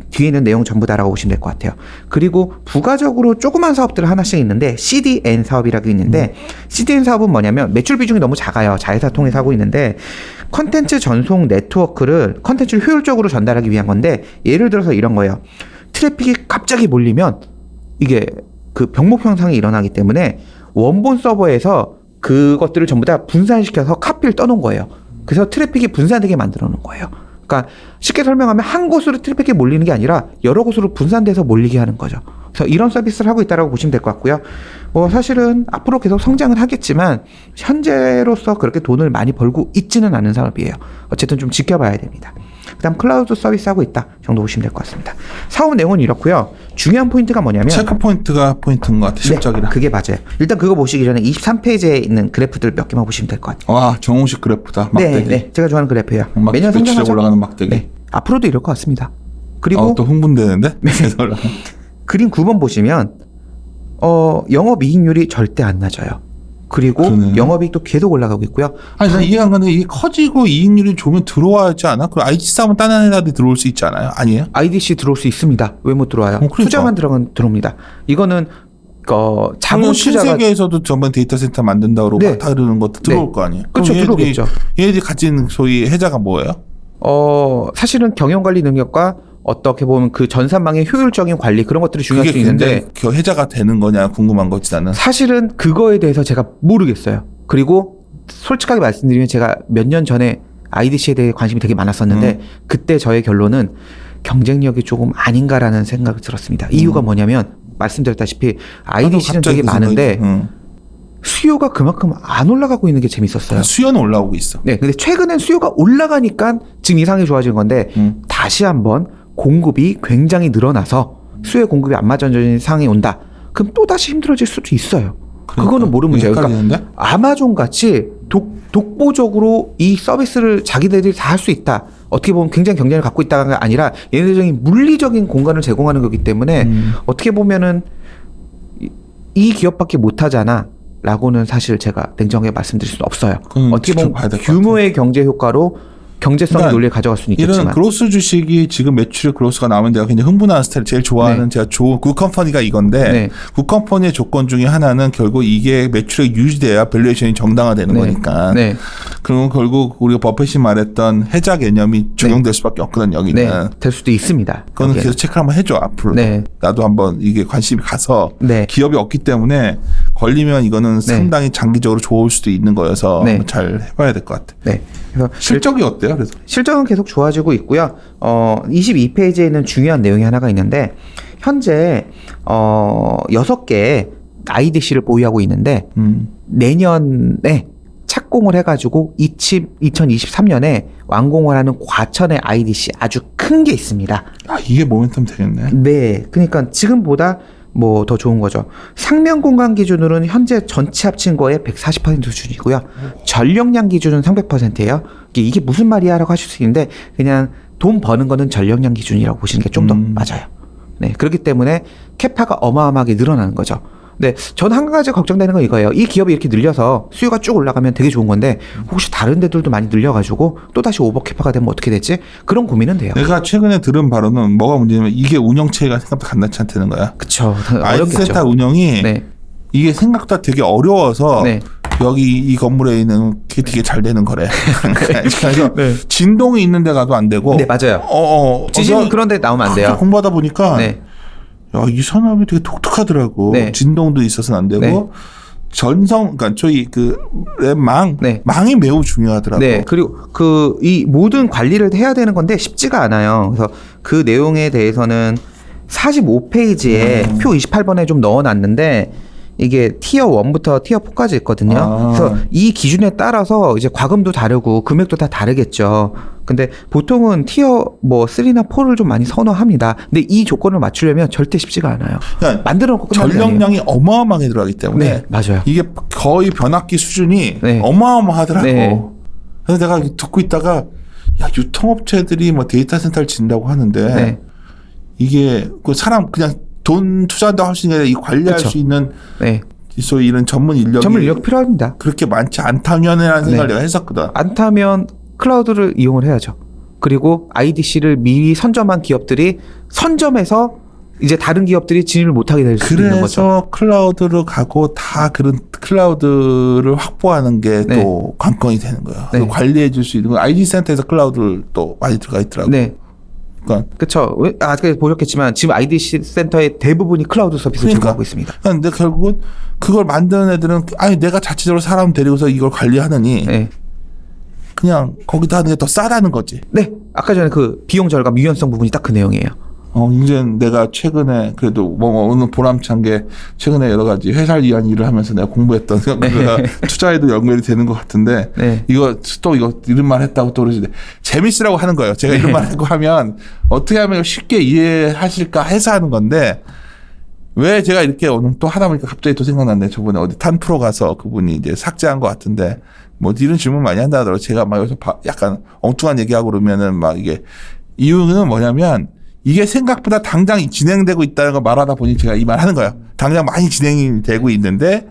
뒤에 있는 내용 전부 다라고 보시면 될 것 같아요. 그리고 부가적으로 조그만 사업들 하나씩 있는데 CDN 사업이라고 있는데 CDN 사업은 뭐냐면 매출 비중이 너무 작아요. 자회사 통해서 하고 있는데 컨텐츠 전송 네트워크를 컨텐츠를 효율적으로 전달하기 위한 건데 예를 들어서 이런 거예요. 트래픽이 갑자기 몰리면 이게 그 병목 현상이 일어나기 때문에 원본 서버에서 그것들을 전부 다 분산시켜서 카피를 떠놓은 거예요. 그래서 트래픽이 분산되게 만들어 놓은 거예요. 그러니까 쉽게 설명하면 한 곳으로 트래픽이 몰리는 게 아니라 여러 곳으로 분산돼서 몰리게 하는 거죠. 그래서 이런 서비스를 하고 있다고 보시면 될 것 같고요. 사실은 앞으로 계속 성장은 하겠지만 현재로서 그렇게 돈을 많이 벌고 있지는 않은 사업이에요. 어쨌든 좀 지켜봐야 됩니다. 그다음 클라우드 서비스 하고 있다 정도 보시면 될 것 같습니다. 사업 내용은 이렇고요. 중요한 포인트가 뭐냐면 체크 포인트가 포인트인 것 같아. 실적이라. 네, 그게 맞아요. 일단 그거 보시기 전에 23페이지에 있는 그래프들 몇 개만 보시면 될 것 같아요. 와, 정우식 그래프다. 막대기. 네, 제가 좋아하는 그래프예요. 매년 매출액 성장하죠. 올라가는 막대기. 네, 앞으로도 이럴 것 같습니다. 그리고 또 흥분되는데? 그림 9번 보시면 영업이익률이 절대 안 낮아요. 그리고 그러네요. 영업이익도 계속 올라가고 있고요. 아니, 난 이해가 안 가는데 이게 커지고 이익률이 좋으면 들어와야 하지 않아? 그럼 IDC 사면 다른 애들이 들어올 수 있지 않아요? 아니에요? IDC 들어올 수 있습니다. 왜 못 들어와요? 그러니까. 투자만 들어옵니다. 이거는 자본 투자가 신세계에서도 전반 데이터 센터 만든다고 그러고 네. 다 그러는 것도 들어올 네. 거 아니에요? 그렇죠, 그럼 들어오겠죠. 얘네들이 가진 소위 해자가 뭐예요? 사실은 경영관리 능력과 어떻게 보면 그 전산망의 효율적인 관리 그런 것들이 중요할 수 있는데 굉장히 해자가 되는 거냐 궁금한 거지 나는. 사실은 그거에 대해서 제가 모르겠어요. 그리고 솔직하게 말씀드리면 제가 몇 년 전에 IDC에 대해 관심이 되게 많았었는데 그때 저의 결론은 경쟁력이 조금 아닌가라는 생각이 들었습니다. 이유가 뭐냐면 말씀드렸다시피 IDC는 되게 많은데 수요가 그만큼 안 올라가고 있는 게 재밌었어요. 수요는 올라오고 있어. 네, 근데 최근엔 수요가 올라가니까 지금 이 상황이 좋아진 건데 다시 한번 공급이 굉장히 늘어나서 수요 공급이 안 맞아지는 상황이 온다. 그럼 또 다시 힘들어질 수도 있어요. 그거는 모르는 문제예요. 그러니까 아마존 같이 독보적으로 이 서비스를 자기들이 다 할 수 있다. 어떻게 보면 굉장히 경쟁을 갖고 있다가 아니라 얘네들이 물리적인 공간을 제공하는 거기 때문에 어떻게 보면은 이 기업밖에 못하잖아. 라고는 사실 제가 냉정하게 말씀드릴 수는 없어요. 어떻게 보면 규모의 경제 효과로 경제성의 논리를 가져갈 수는 있겠지만 이런 그로스 주식이 지금 매출의 그로스가 나오면 내가 굉장히 흥분하는 스타일 제일 좋아하는 제가 좋은 굿컴퍼니가 이건데 굿컴퍼니의 조건 중에 하나는 결국 이게 매출액 유지돼야 밸류에이션이 정당화되는 거니까 그러면 결국 우리가 버핏이 말했던 해자 개념이 적용될 수밖에 없거든요. 여기는 될 수도 있습니다. 그거는 계속 체크를 한번 해줘 앞으로. 나도 한번 이게 관심이 가서 기업이 없기 때문에 걸리면 이거는 상당히 장기적으로 좋을 수도 있는 거여서 잘 해봐야 될 것 같아. 그래서 실적이 어때요? 그래서 실적은 계속 좋아지고 있고요. 22페이지에 있는 중요한 내용이 하나가 있는데 현재 6개의 IDC를 보유하고 있는데 내년에 착공을 해가지고 2023년에 완공을 하는 과천의 IDC 아주 큰 게 있습니다. 이게 모멘텀 되겠네. 네, 그러니까 지금보다 뭐 더 좋은 거죠. 상면 공간 기준으로는 현재 전체 합친 거의 140% 수준이고요. 전력량 기준은 300%예요. 이게 무슨 말이야라고 하실 수 있는데 그냥 돈 버는 거는 전력량 기준이라고 보시는 게 좀 더 맞아요. 네, 그렇기 때문에 캐파가 어마어마하게 늘어나는 거죠. 네, 저는 한 가지 걱정되는 건 이거예요. 이 기업이 이렇게 늘려서 수요가 쭉 올라가면 되게 좋은 건데 혹시 다른 데들도 많이 늘려가지고 또다시 오버캐파가 되면 어떻게 되지? 그런 고민은 돼요. 내가 최근에 들은 바로는 뭐가 문제냐면 이게 운영체가 생각보다 간단치 않다는 거야. 그쵸. 아이센터 운영이 이게 생각보다 되게 어려워서 여기 이 건물에 있는 게 되게 잘 되는 거래. 그래서 진동이 있는 데 가도 안 되고. 네, 맞아요. 지진 그런 데 나오면 안 돼요. 공부하다 보니까 야, 이 산업이 되게 독특하더라고. 진동도 있어서는 안 되고 그러니까 저희 망이 매우 중요하더라고. 그리고 이 모든 관리를 해야 되는 건데 쉽지가 않아요. 그래서 그 내용에 대해서는 45페이지에 표 28번에 좀 넣어놨는데 이게 티어 1부터 티어 4까지 있거든요. 그래서 이 기준에 따라서 이제 과금도 다르고 금액도 다 다르겠죠. 근데 보통은 티어 뭐 3나 4를 좀 많이 선호합니다. 근데 이 조건을 맞추려면 절대 쉽지가 않아요. 그러니까 만들어 놓고 끝나는 게 아니에요. 전력량이 어마어마하게 들어가기 때문에 네, 맞아요. 이게 거의 변압기 수준이 네. 어마어마하더라고. 네. 그래서 내가 듣고 있다가 야, 유통업체들이 뭐 데이터 센터를 진다고 하는데 네. 이게 그 사람 그냥 돈 투자한다고 할 수 있는 게 이 관리할 그쵸. 수 있는 네. 소위 이런 전문 인력이 필요합니다. 그렇게 많지 않다면이라는 생각을 네. 내가 했었거든. 안 타면 클라우드를 이용을 해야죠. 그리고 IDC를 미리 선점한 기업들이 선점해서 이제 다른 기업들이 진입을 못하게 될 수도 있는 거죠. 그래서 클라우드로 가고 다 그런 클라우드를 확보하는 게 또 네. 관건이 되는 거야. 네. 관리해 줄 수 있는 거. ID 센터에서 클라우드를 또 많이 들어가 있더라고. 네. 그러니까 그렇죠. 아까 보셨겠지만 지금 IDC 센터의 대부분이 클라우드 서비스를 그러니까. 제공하고 있습니다. 근데 결국은 그걸 만드는 애들은 아니 내가 자체적으로 사람 데리고서 이걸 관리하느니 네. 그냥 거기다 하는 게 더 싸다는 거지. 네. 아까 전에 그 비용 절감 유연성 부분이 딱 그 내용이에요. 이제 내가 최근에 그래도 뭐 오늘 보람찬 게 최근에 여러 가지 회사를 위한 일을 하면서 내가 공부했던 그거가 투자에도 연결이 되는 것 같은데 네. 이거 이런 말 했다고 또 그러시는데 재밌으라고 하는 거예요. 제가 이런 말 하고 하면 어떻게 하면 쉽게 이해하실까 해서 하는 건데 왜 제가 이렇게 오늘 또 하다 보니까 갑자기 또 생각났네. 저번에 어디 탄 프로 가서 그분이 이제 삭제한 것 같은데 뭐 이런 질문 많이 한다 하더라고요. 제가 막 여기서 약간 엉뚱한 얘기하고 그러면은 막 이게 이유는 뭐냐면 이게 생각보다 당장 진행되고 있다는 걸 말하다 보니 제가 이 말 하는 거예요. 당장 많이 진행이 되고 있는데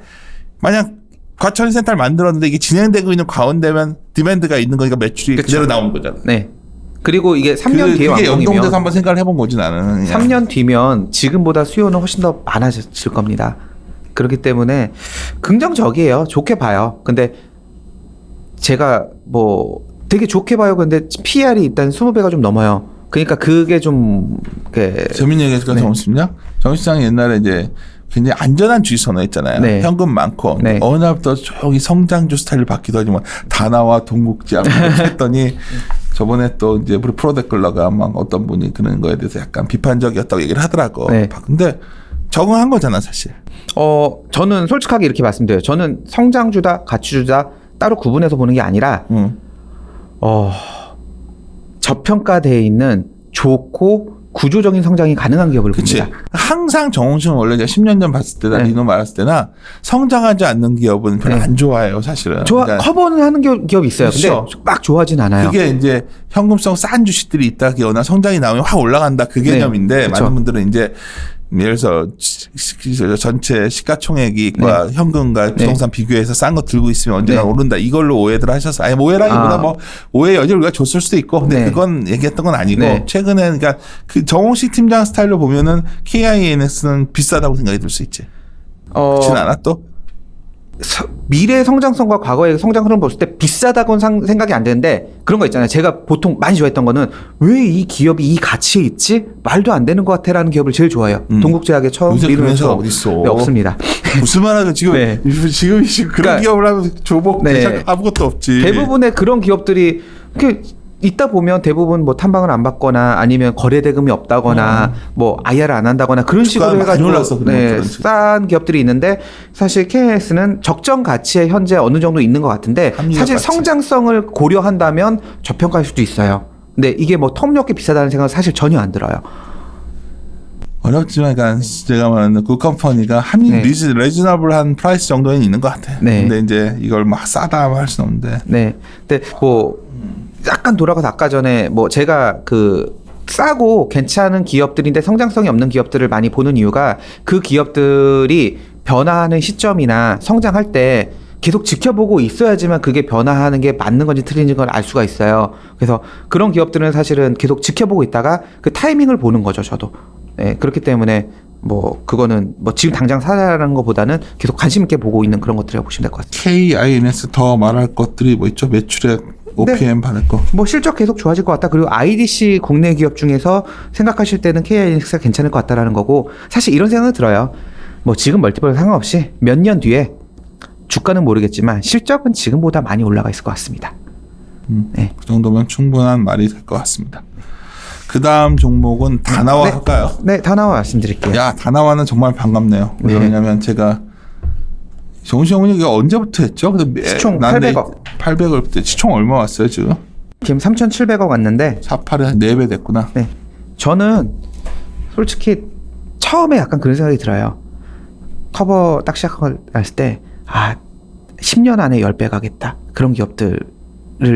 만약 과천이 센터를 만들었는데 이게 진행되고 있는 가운데면 디맨드가 있는 거니까 매출이 그쵸. 그대로 나오는 거잖아. 네. 그리고 이게 3년 뒤에 그게 연동돼서 완공이면 한번 생각을 해본 거지 나는. 그냥. 3년 뒤면 지금보다 수요는 훨씬 더 많아질 겁니다. 그렇기 때문에 긍정적이에요. 좋게 봐요. 근데 제가 뭐 되게 좋게 봐요. 근데 PR이 일단 20배가 좀 넘어요. 그러니까 그게 좀 재밌는 얘기 해줄까? 네. 정시장? 정시장이 옛날에 이제 굉장히 안전한 주식 선호했잖아요. 네. 현금 많고 네. 어느 날부터 조용히 성장주 스타일을 바뀌더 하지만 다나와 동국지향 했더니 저번에 또 이제 우리 프로데클러가 막 어떤 분이 그런 거에 대해서 약간 비판적이었다고 얘기를 하더라고. 네. 근데 적응한 거잖아 사실. 저는 솔직하게 이렇게 말씀드려요. 저는 성장주다 가치주다 따로 구분해서 보는 게 아니라 저평가되어 있는 좋고 구조적인 성장이 가능한 기업을 그치. 봅니다. 항상 정홍식은 원래 제가 10년 전 봤을 때나 네. 리노 말했을 때나 성장하지 않는 기업은 별로 네. 안 좋아해요 사실은. 그러니까 커버는 하는 기업이 있어요. 그렇죠. 근데 막 좋아하진 않아요. 그게 이제 현금성 싼 주식들이 있다거나 성장이 나오면 확 올라간다 그 개념인데 네, 그렇죠. 많은 분들은 이제 예를 들어서 전체 시가총액과 현금과 부동산 비교해서 싼 거 들고 있으면 언제나 네. 오른다 이걸로 오해들 하셔서 아니 오해라기보다 뭐 오해 여지를 우리가 줬을 수도 있고 근데 네. 그건 얘기했던 건 아니고 네. 최근에 그러니까 그 정홍식 팀장 스타일로 보면은 KINX는 비싸다고 생각이 들 수 있지. 그렇진 않아 또? 미래의 성장성과 과거의 성장 흐름 봤을 때 비싸다고는 생각이 안 되는데 그런 거 있잖아요. 제가 보통 많이 좋아했던 거는 왜 이 기업이 이 가치에 있지? 말도 안 되는 것 같아라는 기업을 제일 좋아해요. 동국제약의 처음 요새 그런 회사가 미르면서 어딨어. 네, 없습니다. 무슨 말 하는 지금 네. 지금 그런 그러니까 기업을 하면 조복 네. 대상 아무것도 없지. 대부분의 그런 기업들이 있다 보면 대부분 뭐 탐방을 안 받거나 아니면 거래 대금이 없다거나 뭐 IR을 안 한다거나 그런 식으로 주가가 많이 해가지고 올랐어, 그런 것들은. 싼 기업들이 있는데 사실 KS는 적정 가치에 현재 어느 정도 있는 것 같은데 합리적 사실 가치. 성장성을 고려한다면 저평가일 수도 있어요. 근데 이게 뭐 터무니없게 비싸다는 생각은 사실 전혀 안 들어요. 어렵지만 그러니까 제가 말하는 그 컴퍼니가 네. 레즈너블한 프라이스 정도는 있는 것 같아. 네. 근데 이제 이걸 막 싸다 할 수는 없는데. 네. 근데 뭐 약간 돌아가서 아까 전에 뭐 제가 그 싸고 괜찮은 기업들인데 성장성이 없는 기업들을 많이 보는 이유가 그 기업들이 변화하는 시점이나 성장할 때 계속 지켜보고 있어야지만 그게 변화하는 게 맞는 건지 틀린지 걸 알 수가 있어요. 그래서 그런 기업들은 사실은 계속 지켜보고 있다가 그 타이밍을 보는 거죠, 저도. 네, 그렇기 때문에 뭐 그거는 뭐 지금 당장 사라는 것보다는 계속 관심 있게 보고 있는 그런 것들이라고 보시면 될 것 같아요. KINS 더 말할 것들이 뭐 있죠? 매출액, OPM 받을 거. 뭐 실적 계속 좋아질 것 같다. 그리고 IDC 국내 기업 중에서 생각하실 때는 KINX가 괜찮을 것 같다라는 거고 사실 이런 생각은 들어요. 뭐 지금 멀티플 상관없이 몇 년 뒤에 주가는 모르겠지만 실적은 지금보다 많이 올라가 있을 것 같습니다. 네. 그 정도면 충분한 말이 될 것 같습니다. 그 다음 종목은 다나와 할까요? 네, 다나와 말씀드릴게요. 야, 다나와는 정말 반갑네요. 네. 왜냐면 제가 정우시 형이 이게 언제부터 했죠? 시총 800억. 800억 때 시총 얼마 왔어요 지금? 지금 3,700억 왔는데 4,8에 한 4배 됐구나. 네. 저는 솔직히 처음에 약간 그런 생각이 들어요. 커버 딱 시작했을 때 10년 안에 10배 가겠다. 그런 기업들을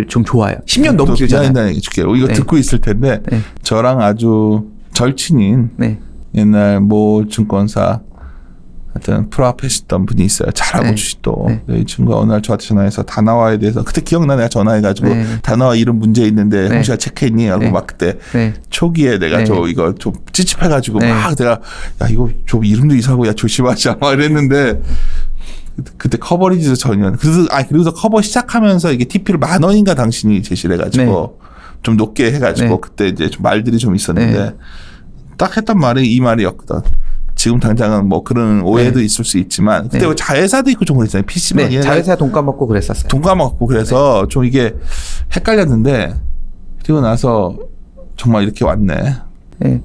좀 좋아해요. 10년 너무 길잖아요. 나 얘기 줄게요. 이거 네. 듣고 있을 텐데 네. 저랑 아주 절친인 네. 옛날 모 증권사 하여튼 프로앞했던 분이 있어요. 잘하고 네. 주시도. 네. 이 친구가 어느 날 저한테 전화해서 다나와에 대해서 그때 기억나 내가 전화해가지고 네. 다나와 이런 문제 있는데 네. 혹시나 체크했니? 하고 네. 막 그때 네. 초기에 내가 네. 이거 좀 찝찝해가지고 네. 막 내가 야 이거 좀 이름도 이상하고 야 조심하자 막 이랬는데 그때 커버리지도 전혀 그래서 커버 시작하면서 이게 TP를 10,000원인가 당신이 제시를 해가지고 좀 높게 해가지고 네. 그때 이제 좀 말들이 좀 있었는데 네. 딱 했던 말이 이 말이었거든. 지금 당장은 뭐 그런 오해도 있을 수 있지만 그때 네. 뭐 자회사도 있고 좀 그랬잖아요. PC방 네. 자회사 돈값 먹고 그랬었어요. 돈 까먹고 그래서 좀 이게 헷갈렸는데 그리고 나서 정말 이렇게 왔네. 네.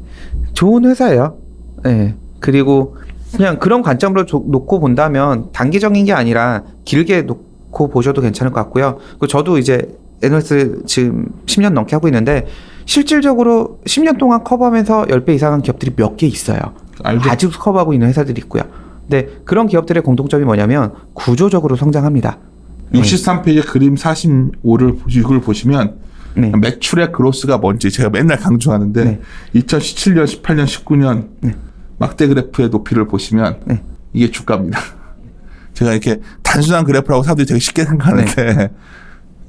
좋은 회사예요. 네. 그리고 그냥 그런 관점으로 놓고 본다면 단기적인 게 아니라 길게 놓고 보셔도 괜찮을 것 같고요. 그리고 저도 이제 애널리스트 지금 10년 넘게 하고 있는데 실질적으로 10년 동안 커버하면서 10배 이상한 기업들이 몇 개 있어요. 알죠. 아직 커버하고 있는 회사들이 있고요. 근데 그런 기업들의 공통점이 뭐냐면 구조적으로 성장합니다. 63페이지 그림 45를 이걸 보시면 네. 매출의 그로스가 뭔지 제가 맨날 강조하는데 네. 2017년, 18년, 19년 네. 막대 그래프의 높이를 보시면 네. 이게 주가입니다. 제가 이렇게 단순한 그래프라고 사람들이 되게 쉽게 생각하는데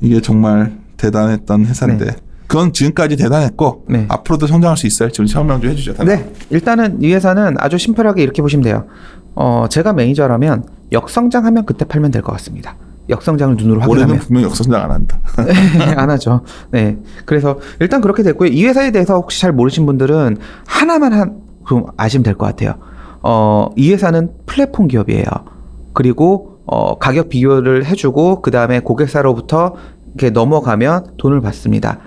이게 정말 대단했던 회사인데 네. 그건 지금까지 대단했고 네. 앞으로도 성장할 수 있어요. 지금 설명 좀 해주죠. 네. 일단은 이 회사는 아주 심플하게 이렇게 보시면 돼요. 제가 매니저라면 역성장하면 그때 팔면 될 것 같습니다. 역성장을 눈으로 올해는 확인하면. 분명히 역성장 안 한다. 안 하죠. 네. 그래서 일단 그렇게 됐고요. 이 회사에 대해서 혹시 잘 모르신 분들은 하나만 좀 아시면 될 것 같아요. 이 회사는 플랫폼 기업이에요. 그리고 가격 비교를 해주고 그 다음에 고객사로부터 이렇게 넘어가면 돈을 받습니다.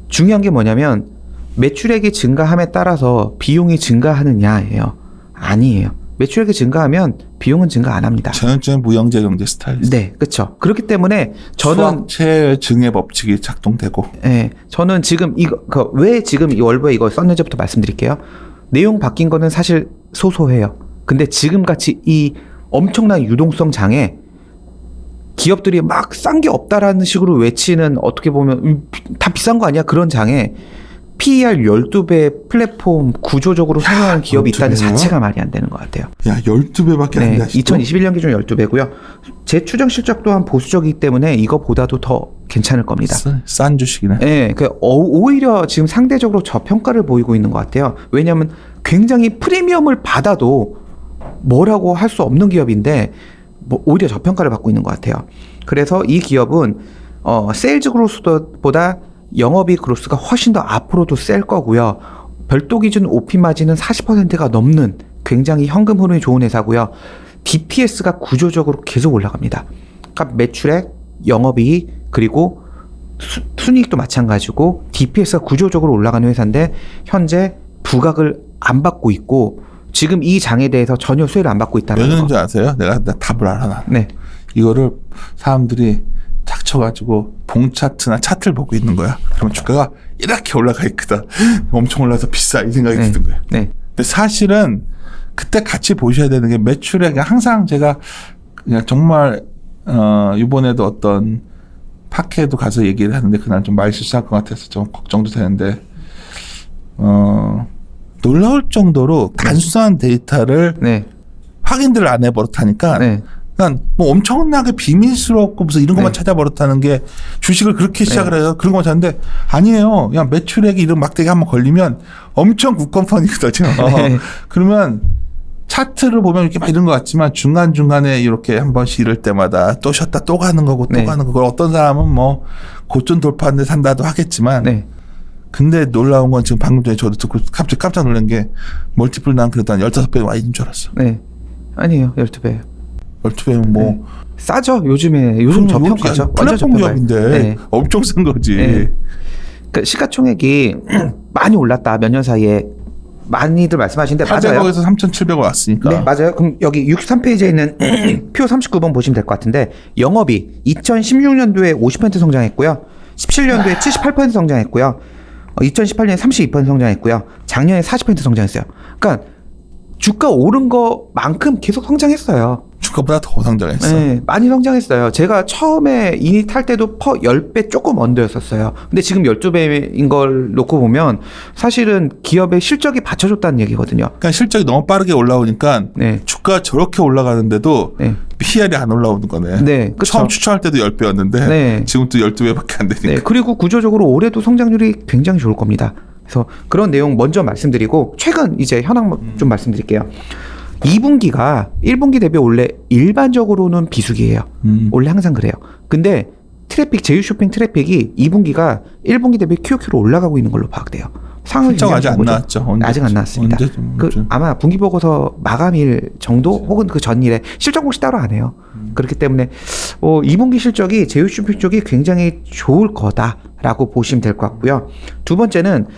중요한 게 뭐냐면 매출액이 증가함에 따라서 비용이 증가하느냐예요. 아니에요. 매출액이 증가하면 비용은 증가 안 합니다. 전형적인 무형제 경제 스타일. 네, 그렇죠. 그렇기 때문에 저는 수학체 증의 법칙이 작동되고. 네, 저는 지금 왜 지금 이 월브에 이거 썼는지부터 말씀드릴게요. 내용 바뀐 거는 사실 소소해요. 근데 지금 같이 이 엄청난 유동성 장애 기업들이 막 싼 게 없다라는 식으로 외치는 어떻게 보면 다 비싼 거 아니야? 그런 장애 PER 12배 플랫폼 구조적으로 성장하는 기업이 있다는 12배요? 자체가 말이 안 되는 것 같아요. 야 12배밖에 안 네, 돼. 2021년 기준 12배고요. 제 추정 실적 또한 보수적이기 때문에 이거보다도 더 괜찮을 겁니다. 싼 주식이네. 네, 오히려 지금 상대적으로 저평가를 보이고 있는 것 같아요. 왜냐하면 굉장히 프리미엄을 받아도 뭐라고 할 수 없는 기업인데 오히려 저평가를 받고 있는 것 같아요. 그래서 이 기업은 세일즈 그로스보다 영업이익 그로스가 훨씬 더 앞으로도 셀 거고요. 별도 기준 OP 마진은 40%가 넘는 굉장히 현금 흐름이 좋은 회사고요. DPS가 구조적으로 계속 올라갑니다. 그러니까 매출액, 영업이익 그리고 순이익도 마찬가지고 DPS가 구조적으로 올라가는 회사인데 현재 부각을 안 받고 있고 지금 이 장에 대해서 전혀 수혜를 안 받고 있다는 왜 거. 그런지 아세요? 내가 답을 알아. 네. 이거를 사람들이 탁 쳐가지고 봉 차트나 차트를 보고 있는 거야. 그러면 주가가 이렇게 올라가 있거든. 엄청 올라서 비싸 이 생각이 네. 드는 거야. 네. 근데 사실은 그때 같이 보셔야 되는 게 매출액 항상 제가 그냥 정말 이번에도 어떤 파케도 가서 얘기를 하는데 그날 좀 말 실수할 것 같아서 좀 걱정도 되는데 놀라울 정도로 단순한 데이터를 네. 확인들을 안 해버릇하니까 네. 그냥 뭐 엄청나게 비밀스럽고 무슨 이런 것만 네. 찾아버릇하는 게 주식을 그렇게 시작을 해서 그런 거 찾는데 아니에요. 그냥 매출액이 이런 막대기 한번 걸리면 엄청 굳건판이거든요. 네. 그러면 차트를 보면 이렇게 막 이런 것 같지만 중간중간에 이렇게 한 번씩 이럴 때마다 또 쉬었다 또 가는 거고 또 네. 가는 거고 어떤 사람은 뭐 고점 돌파하는데 산다도 하겠지만 네. 근데 놀라운 건 지금 방금 전에 저도 듣고 갑자기 깜짝 놀란 게 멀티플 난 그래도 한 15배 와 있는 줄 알았어. 네. 아니에요. 12배예요. 12배면 뭐 네. 싸죠. 요즘 저평가죠. 완전 플랫폼 기업인데 네. 엄청 싼 거지. 네. 그 시가총액이 많이 올랐다. 몇 년 사이에 많이들 말씀하시는데 맞아요. 800억에서 3,700억 왔으니까. 네, 맞아요. 그럼 여기 63페이지에 있는 표 39번 보시면 될 것 같은데 영업이 2016년도에 50% 성장했고요. 17년도에 78% 성장했고요. 2018년에 32% 성장했고요. 작년에 40% 성장했어요. 그러니까 주가 오른 거만큼 계속 성장했어요. 주가보다 더 성장했어. 네, 많이 성장했어요. 제가 처음에 이닛 할 때도 10배 조금 언더였었어요. 근데 지금 12배인 걸 놓고 보면 사실은 기업의 실적이 받쳐줬다는 얘기거든요. 그러니까 실적이 너무 빠르게 올라오니까 네. 주가가 저렇게 올라가는데도 네. PR이 안 올라오는 거네. 네, 그쵸. 처음 추천할 때도 10배였는데 네. 지금 또 12배밖에 안 되니까. 네, 그리고 구조적으로 올해도 성장률이 굉장히 좋을 겁니다. 그래서 그런 내용 먼저 말씀드리고 최근 이제 현황 좀 말씀드릴게요. 2분기가 1분기 대비 원래 일반적으로는 비수기예요. 원래 항상 그래요. 근데 트래픽 제휴 쇼핑 트래픽이 2분기가 1분기 대비 QOQ로 올라가고 있는 걸로 파악돼요. 상황이 실적 아직 안 나왔죠. 아직 안 나왔습니다. 아마 분기 보고서 마감일 정도 혹은 그 전일에 실적 공시 따로 안 해요. 그렇기 때문에 2분기 실적이 제휴 쇼핑 쪽이 굉장히 좋을 거다라고 보시면 될 것 같고요. 두 번째는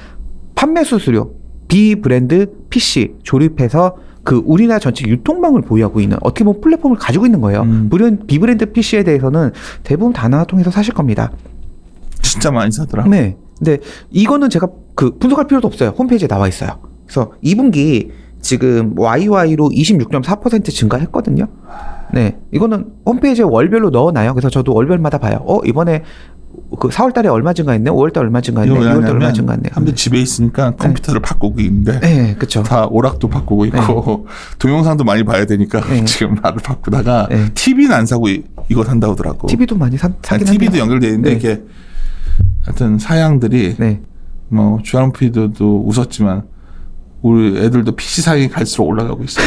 판매 수수료 비브랜드 PC 조립해서 그 우리나라 전체 유통망을 보유하고 있는 어떻게 보면 플랫폼을 가지고 있는 거예요. 비브랜드 PC에 대해서는 대부분 다나와 통해서 사실 겁니다. 진짜 많이 사더라. 네. 근데 이거는 제가 그 분석할 필요도 없어요. 홈페이지에 나와 있어요. 그래서 2분기 지금 YY로 26.4% 증가했거든요. 네. 이거는 홈페이지에 월별로 넣어놔요. 그래서 저도 월별마다 봐요. 이번에 그 4월 달에 얼마 증가했네, 5월 달 얼마 증가했네, 6월 달 얼마 증가했네. 사람들 집에 있으니까 컴퓨터를 바꾸고 있는데, 네, 그렇죠. 다 오락도 바꾸고 있고 동영상도 많이 봐야 되니까 지금 말을 바꾸다가 TV는 안 사고 이거 산다고 하더라고. TV도 많이 사긴 한데요. TV도 연결돼 있는데 이게 하여튼 사양들이 뭐 주한피드도 웃었지만. 우리 애들도 PC 사양이 갈수록 올라가고 있어요.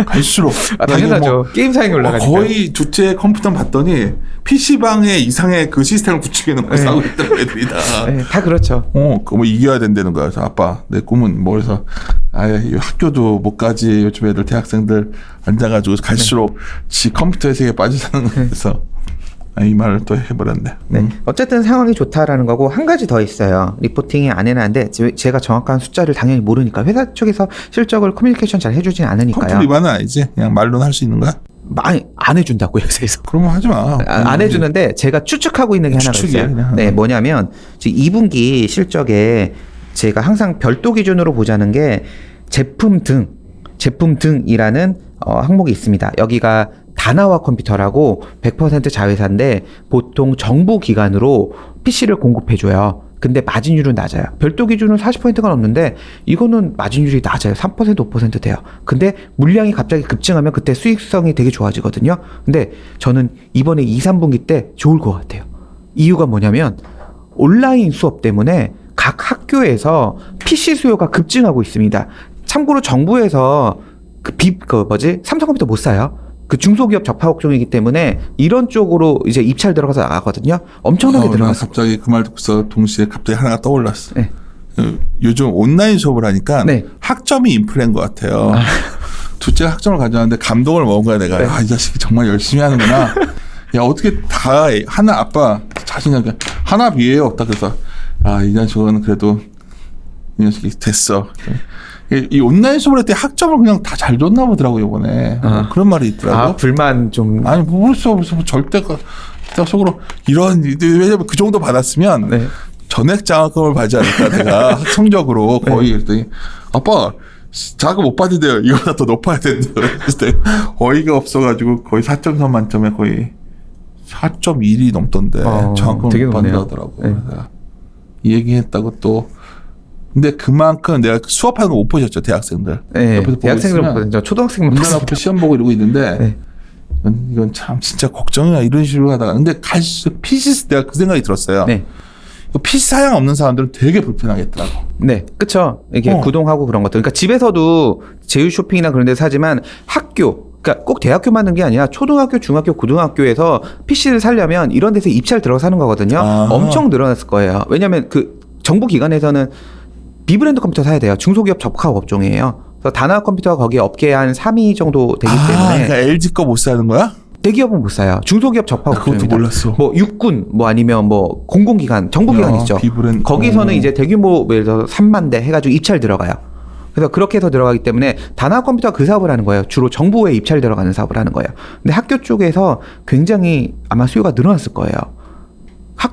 갈수록. 당연하죠. 게임 사양이 올라가니까. 거의 주체 컴퓨터 봤더니 PC방에 이상의 그 시스템을 구축해 놓고 싸우고 있더라고 애들이 다. 네, 다 그렇죠. 뭐 이겨야 된다는 거야. 그래서 아빠 내 꿈은 뭐 해서 아예 학교도 못 가지. 요즘 애들 대학생들 앉아가지고 갈수록 지 컴퓨터의 세계에 빠져 사는 거에서 이 말을 또 해버렸네. 네. 어쨌든 상황이 좋다라는 거고 한 가지 더 있어요. 리포팅이 안 해놨는데 제가 정확한 숫자를 당연히 모르니까 회사 쪽에서 실적을 커뮤니케이션 잘 해주진 않으니까요. 컴퓨터 위반은 아니지. 그냥 말로는 할 수 있는 거야? 많이 안 해준다고요, 회사에서. 그러면 하지 마. 안 해주는데 제가 추측하고 있는 게 하나가 있어요. 그냥. 네, 뭐냐면 지금 2분기 실적에 제가 항상 별도 기준으로 보자는 게 제품 등이라는 항목이 있습니다. 여기가 다나와 컴퓨터라고 100% 자회사인데 보통 정부 기관으로 PC를 공급해줘요. 근데 마진율은 낮아요. 별도 기준은 40%가 넘는데 이거는 마진율이 낮아요. 3% 5% 돼요. 근데 물량이 갑자기 급증하면 그때 수익성이 되게 좋아지거든요. 근데 저는 이번에 2, 3분기 때 좋을 것 같아요. 이유가 뭐냐면 온라인 수업 때문에 각 학교에서 PC 수요가 급증하고 있습니다. 참고로 정부에서 삼성컴퓨터 못 사요. 그 중소기업 적파업종이기 때문에 이런 쪽으로 이제 입찰 들어가서 나가거든요. 엄청나게 들어갔어요. 갑자기 그 말 듣고서 동시에 갑자기 하나가 떠올랐어. 네. 요즘 온라인 수업을 하니까 학점이 인플레인 것 같아요. 둘째가 학점을 가져왔는데 감동을 먹은 거야 내가. 이 자식이 정말 열심히 하는구나. 야 어떻게 다 하나 아빠 자신감 하나 비해요 없다. 그래서 이 자식은 그래도 이 녀석이 됐어. 이 온라인 수업을 할 때 학점을 그냥 다 잘 줬나 보더라고요 이번에. 그런 말이 있더라고. 불만 좀. 아니 모르겠어. 절대 속으로 이런 왜냐면 그 정도 받았으면 전액 장학금을 받지 않을까 내가 성적으로 거의 그랬더니 아빠 장학금 못 받는데요. 이거보다 더 높아야 된대요. 그래서 어이가 없어가지고 거의 4.3 만점에 거의 4.1이 넘던데 장학금을 못 받는다고 하더라고. 이 얘기했다고 또. 근데 그만큼 내가 수업하는 거 못 보셨죠 대학생들. 네, 대학생들 못 보셨죠. 초등학생만 봤습니다. 시험 보고 이러고 있는데 이건 참 진짜 걱정이야 이런 식으로 하다가 근데 갈수록 PC 내가 그 생각이 들었어요. PC 사양 없는 사람들은 되게 불편하겠더라고. 네, 그렇죠. 이게 구동하고 그런 것들. 그러니까 집에서도 제휴 쇼핑이나 그런 데 사지만 그러니까 꼭 대학교만 하는 게 아니라 초등학교, 중학교, 고등학교에서 PC를 사려면 이런 데서 입찰 들어서 사는 거거든요. 엄청 늘어났을 거예요. 왜냐하면 그 정부 기관에서는 비브랜드 컴퓨터 사야 돼요. 중소기업 적합 업종이에요. 그래서 다나 컴퓨터가 거기에 업계 한 3위 정도 되기 때문에. 그러니까 LG 거 못 사는 거야? 대기업은 못 사요. 중소기업 적합 업종입니다. 그것도 몰랐어. 뭐 육군, 뭐 아니면 뭐 공공기관, 정부기관 있죠. 비브랜드. 거기서는 이제 대규모 예를 들어서 3만 대 해가지고 입찰 들어가요. 그래서 그렇게 해서 들어가기 때문에 다나 컴퓨터가 그 사업을 하는 거예요. 주로 정부에 입찰 들어가는 사업을 하는 거예요. 근데 학교 쪽에서 굉장히 아마 수요가 늘어났을 거예요.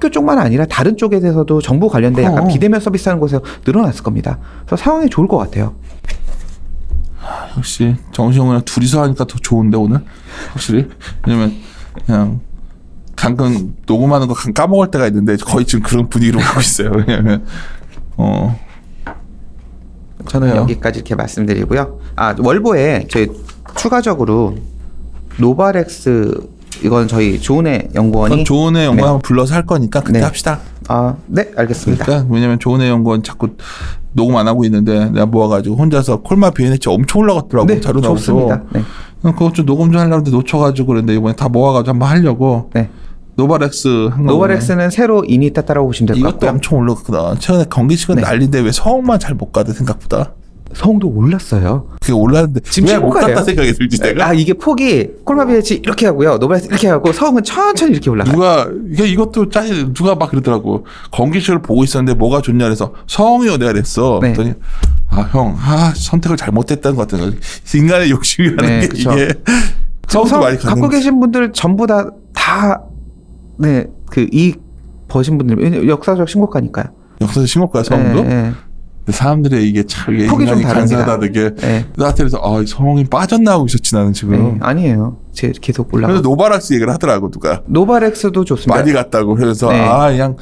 학교 쪽만 아니라 다른 쪽에 대해서도 정부 관련된 약간 비대면 서비스하는 곳에서 늘어났을 겁니다. 그래서 상황이 좋을 것 같아요. 역시 정시영이랑 둘이서 하니까 더 좋은데 오늘 확실히. 왜냐면 그냥 잠깐 녹음하는 거 까먹을 때가 있는데 거의 지금 그런 분위기로 가고 있어요. 왜냐면 저는 그래요? 여기까지 이렇게 말씀드리고요. 월보에 저희 추가적으로 노바렉스 이건 저희 조은혜 연구원이 조은혜 연구원 한번 불러서 할 거니까 그때 합시다. 네, 알겠습니다. 그러니까 왜냐면 조은혜 연구원 자꾸 녹음 안 하고 있는데 내가 모아가지고 혼자서 콜마 BNH 엄청 올라갔더라고. 네, 자료 나오고. 좋습니다. 네. 그거 좀 녹음 좀 하려고 했는데 놓쳐가지고 그랬는데 이번에 다 모아가지고 한번 하려고. 네. 노바렉스 한 거. 노바렉스는 새로 인이 땄다라고 보시면 될 것 이것도 같고요. 엄청 올랐구나. 최근에 경기식은 네. 난리인데 왜 서울만 잘 못 가대 생각보다. 서울도 올랐어요. 그게 올랐는데 지금 왜 못 신고가예요? 갔다 생각이 들지 내가. 이게 폭이 콜마비에치 이렇게 하고요. 노바렉스 이렇게 하고 서울은 천천히 이렇게 올라가요. 누가 이것도 짜증 누가 막 그러더라고. 경기식을 보고 있었는데 뭐가 좋냐 그래서 성이요 내가 그랬어. 네. 그랬더니 선택을 잘못했다는 것 같은 거. 인간의 욕심이라는 네, 게 그쵸. 이게 서울도 많이 가는. 갖고 계신 분들 전부 다 그 이익 버신 분들 왜냐면 역사적 신고가니까요. 역사적 신고가 성도. 네. 근데 사람들의 이게 참 이게 폭이 좀 인간이 다릅니다. 간사하다는 게 네. 나한테 그래서 성이 빠졌나고 있었지 나는 지금. 네, 아니에요. 제 계속 올라가. 그래서 노바락스 얘기를 하더라고 누가. 노바렉스도 좋습니다. 많이 갔다고. 그래서 네. 그냥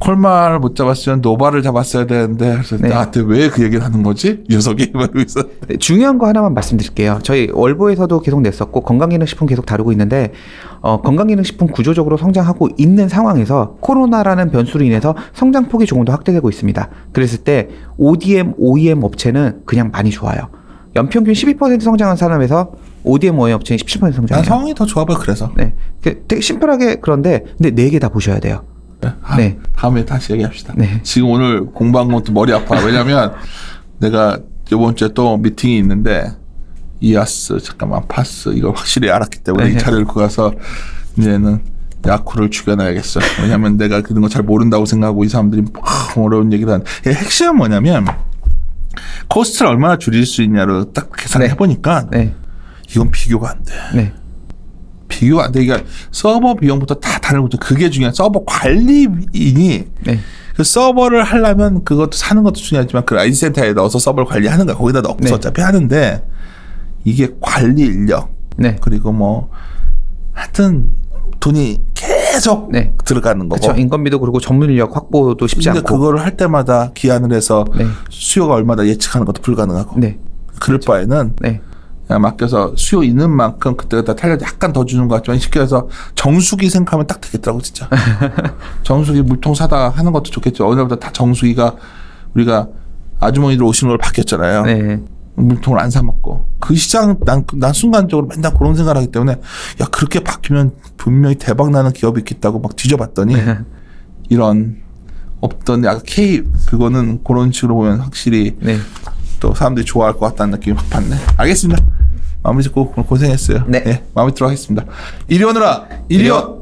콜마를 못 잡았으면 노바를 잡았어야 되는데 그래서 네. 나한테 왜 그 얘기를 하는 거지? 이 녀석이 말고 있어. 네, 중요한 거 하나만 말씀드릴게요. 저희 월보에서도 계속 냈었고 건강기능식품 계속 다루고 있는데 건강기능식품 구조적으로 성장하고 있는 상황에서 코로나라는 변수로 인해서 성장폭이 조금 더 확대되고 있습니다. 그랬을 때 ODM, OEM 업체는 그냥 많이 좋아요. 연평균 12% 성장한 산업에서 ODM, OEM 업체는 17% 난 성장해요. 성이 더 좋아 보여 그래서. 네, 되게 심플하게 그런데 근데 4개 다 보셔야 돼요. 네. 다음에 다시 얘기합시다. 네. 지금 오늘 공부한 것도 머리 아파. 왜냐면 내가 이번 주에 또 미팅이 있는데 이아스 파스 이거 확실히 알았기 때문에 네. 이 차를 갖고 가서 이제는 야쿠를 죽여놔야겠어. 왜냐면 내가 그런 거 잘 모른다고 생각하고 이 사람들이 어려운 얘기를 하는. 핵심은 뭐냐면 코스트를 얼마나 줄일 수 있냐로 딱 계산을 네. 해보니까 네. 이건 비교가 안 돼. 네. 비교가 안 돼. 그러니까 서버 비용부터 다 다른 것도 그게 중요한 서버 관리인이 네. 그 서버를 하려면 그것도 사는 것도 중요하지만 그 IT 센터에 넣어서 서버를 관리하는 거야. 거기다 넣고서 네. 어차피 하는데 이게 관리 인력 네. 그리고 뭐 하여튼 돈이 계속 네. 들어가는 거고. 그렇죠. 인건비도 그렇고 전문 인력 확보도 쉽지 근데 않고. 그거를 할 때마다 기한을 해서 네. 수요가 얼마나 예측하는 것도 불가능하고. 네. 그럴 바에는 네. 그냥 맡겨서 수요 있는 만큼 그때그때 탄력 약간 더 주는 것 같지만 쉽게 해서 정수기 생각하면 딱 되겠더라고 진짜. 정수기 물통 사다 하는 것도 좋겠죠. 어느날보다 다 정수기가 우리가 아주머니들 오시는 걸 바뀌었잖아요. 네. 물통을 안 사 먹고 그 시장 난 순간적으로 맨날 그런 생각을 하기 때문에 야 그렇게 바뀌면 분명히 대박 나는 기업이 있겠다고 막 뒤져봤더니 이런 없던 약간 K 그거는 그런 식으로 보면 확실히 네. 또 사람들이 좋아할 것 같다는 느낌이 확 받네. 알겠습니다. 마무리 짓고 고생했어요. 네. 예, 마무리 들어가겠습니다 이리 오너라. 이리 오.